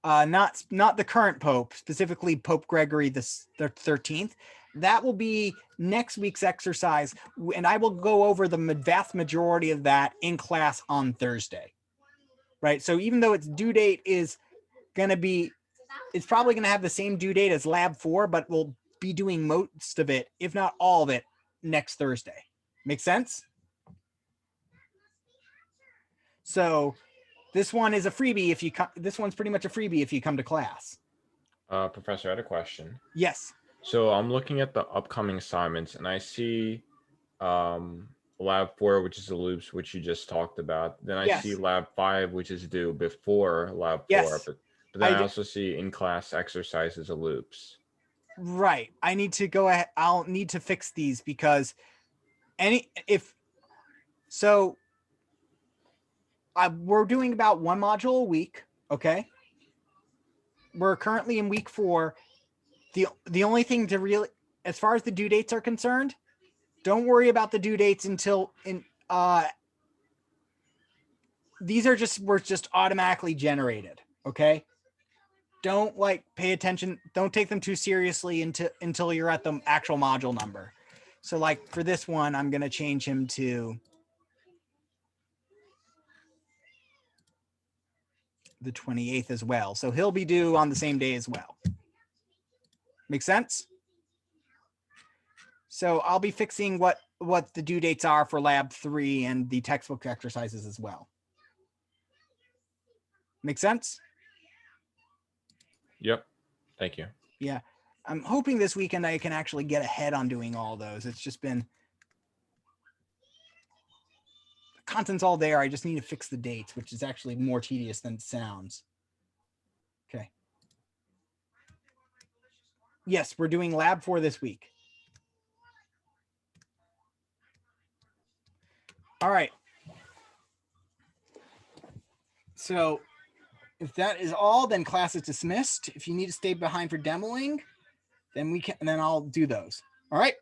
Not the current Pope, specifically Pope Gregory the 13th. That will be next week's exercise, and I will go over the vast majority of that in class on Thursday. Right. So even though its due date is going to be, it's probably going to have the same due date as Lab 4, but we'll be doing most of it, if not all of it, next Thursday. Make sense? So this one is a freebie if you come. This one's pretty much a freebie if you come to class. Professor, I had a question. Yes. So I'm looking at the upcoming assignments and I see lab 4, which is the loops, which you just talked about. Then I see lab 5, which is due before lab 4. Yes. But then I also see in-class exercises of loops. Right. I need to go ahead. I'll need to fix these because we're doing about 1 module a week. Okay. We're currently in week 4. The only thing to really, as far as the due dates are concerned, don't worry about the due dates until these were just automatically generated. Okay. Don't pay attention. Don't take them too seriously until you're at the actual module number. So for this one, I'm going to change him to the 28th as well. So he'll be due on the same day as well. Make sense? So I'll be fixing what the due dates are for lab 3 and the textbook exercises as well. Make sense? Yep. Thank you. Yeah. I'm hoping this weekend I can actually get ahead on doing all those. It's just been content's all there. I just need to fix the dates, which is actually more tedious than it sounds. Okay. Yes, we're doing lab 4 this week. All right. So if that is all, then class is dismissed. If you need to stay behind for demoing, then we can, and then I'll do those. All right.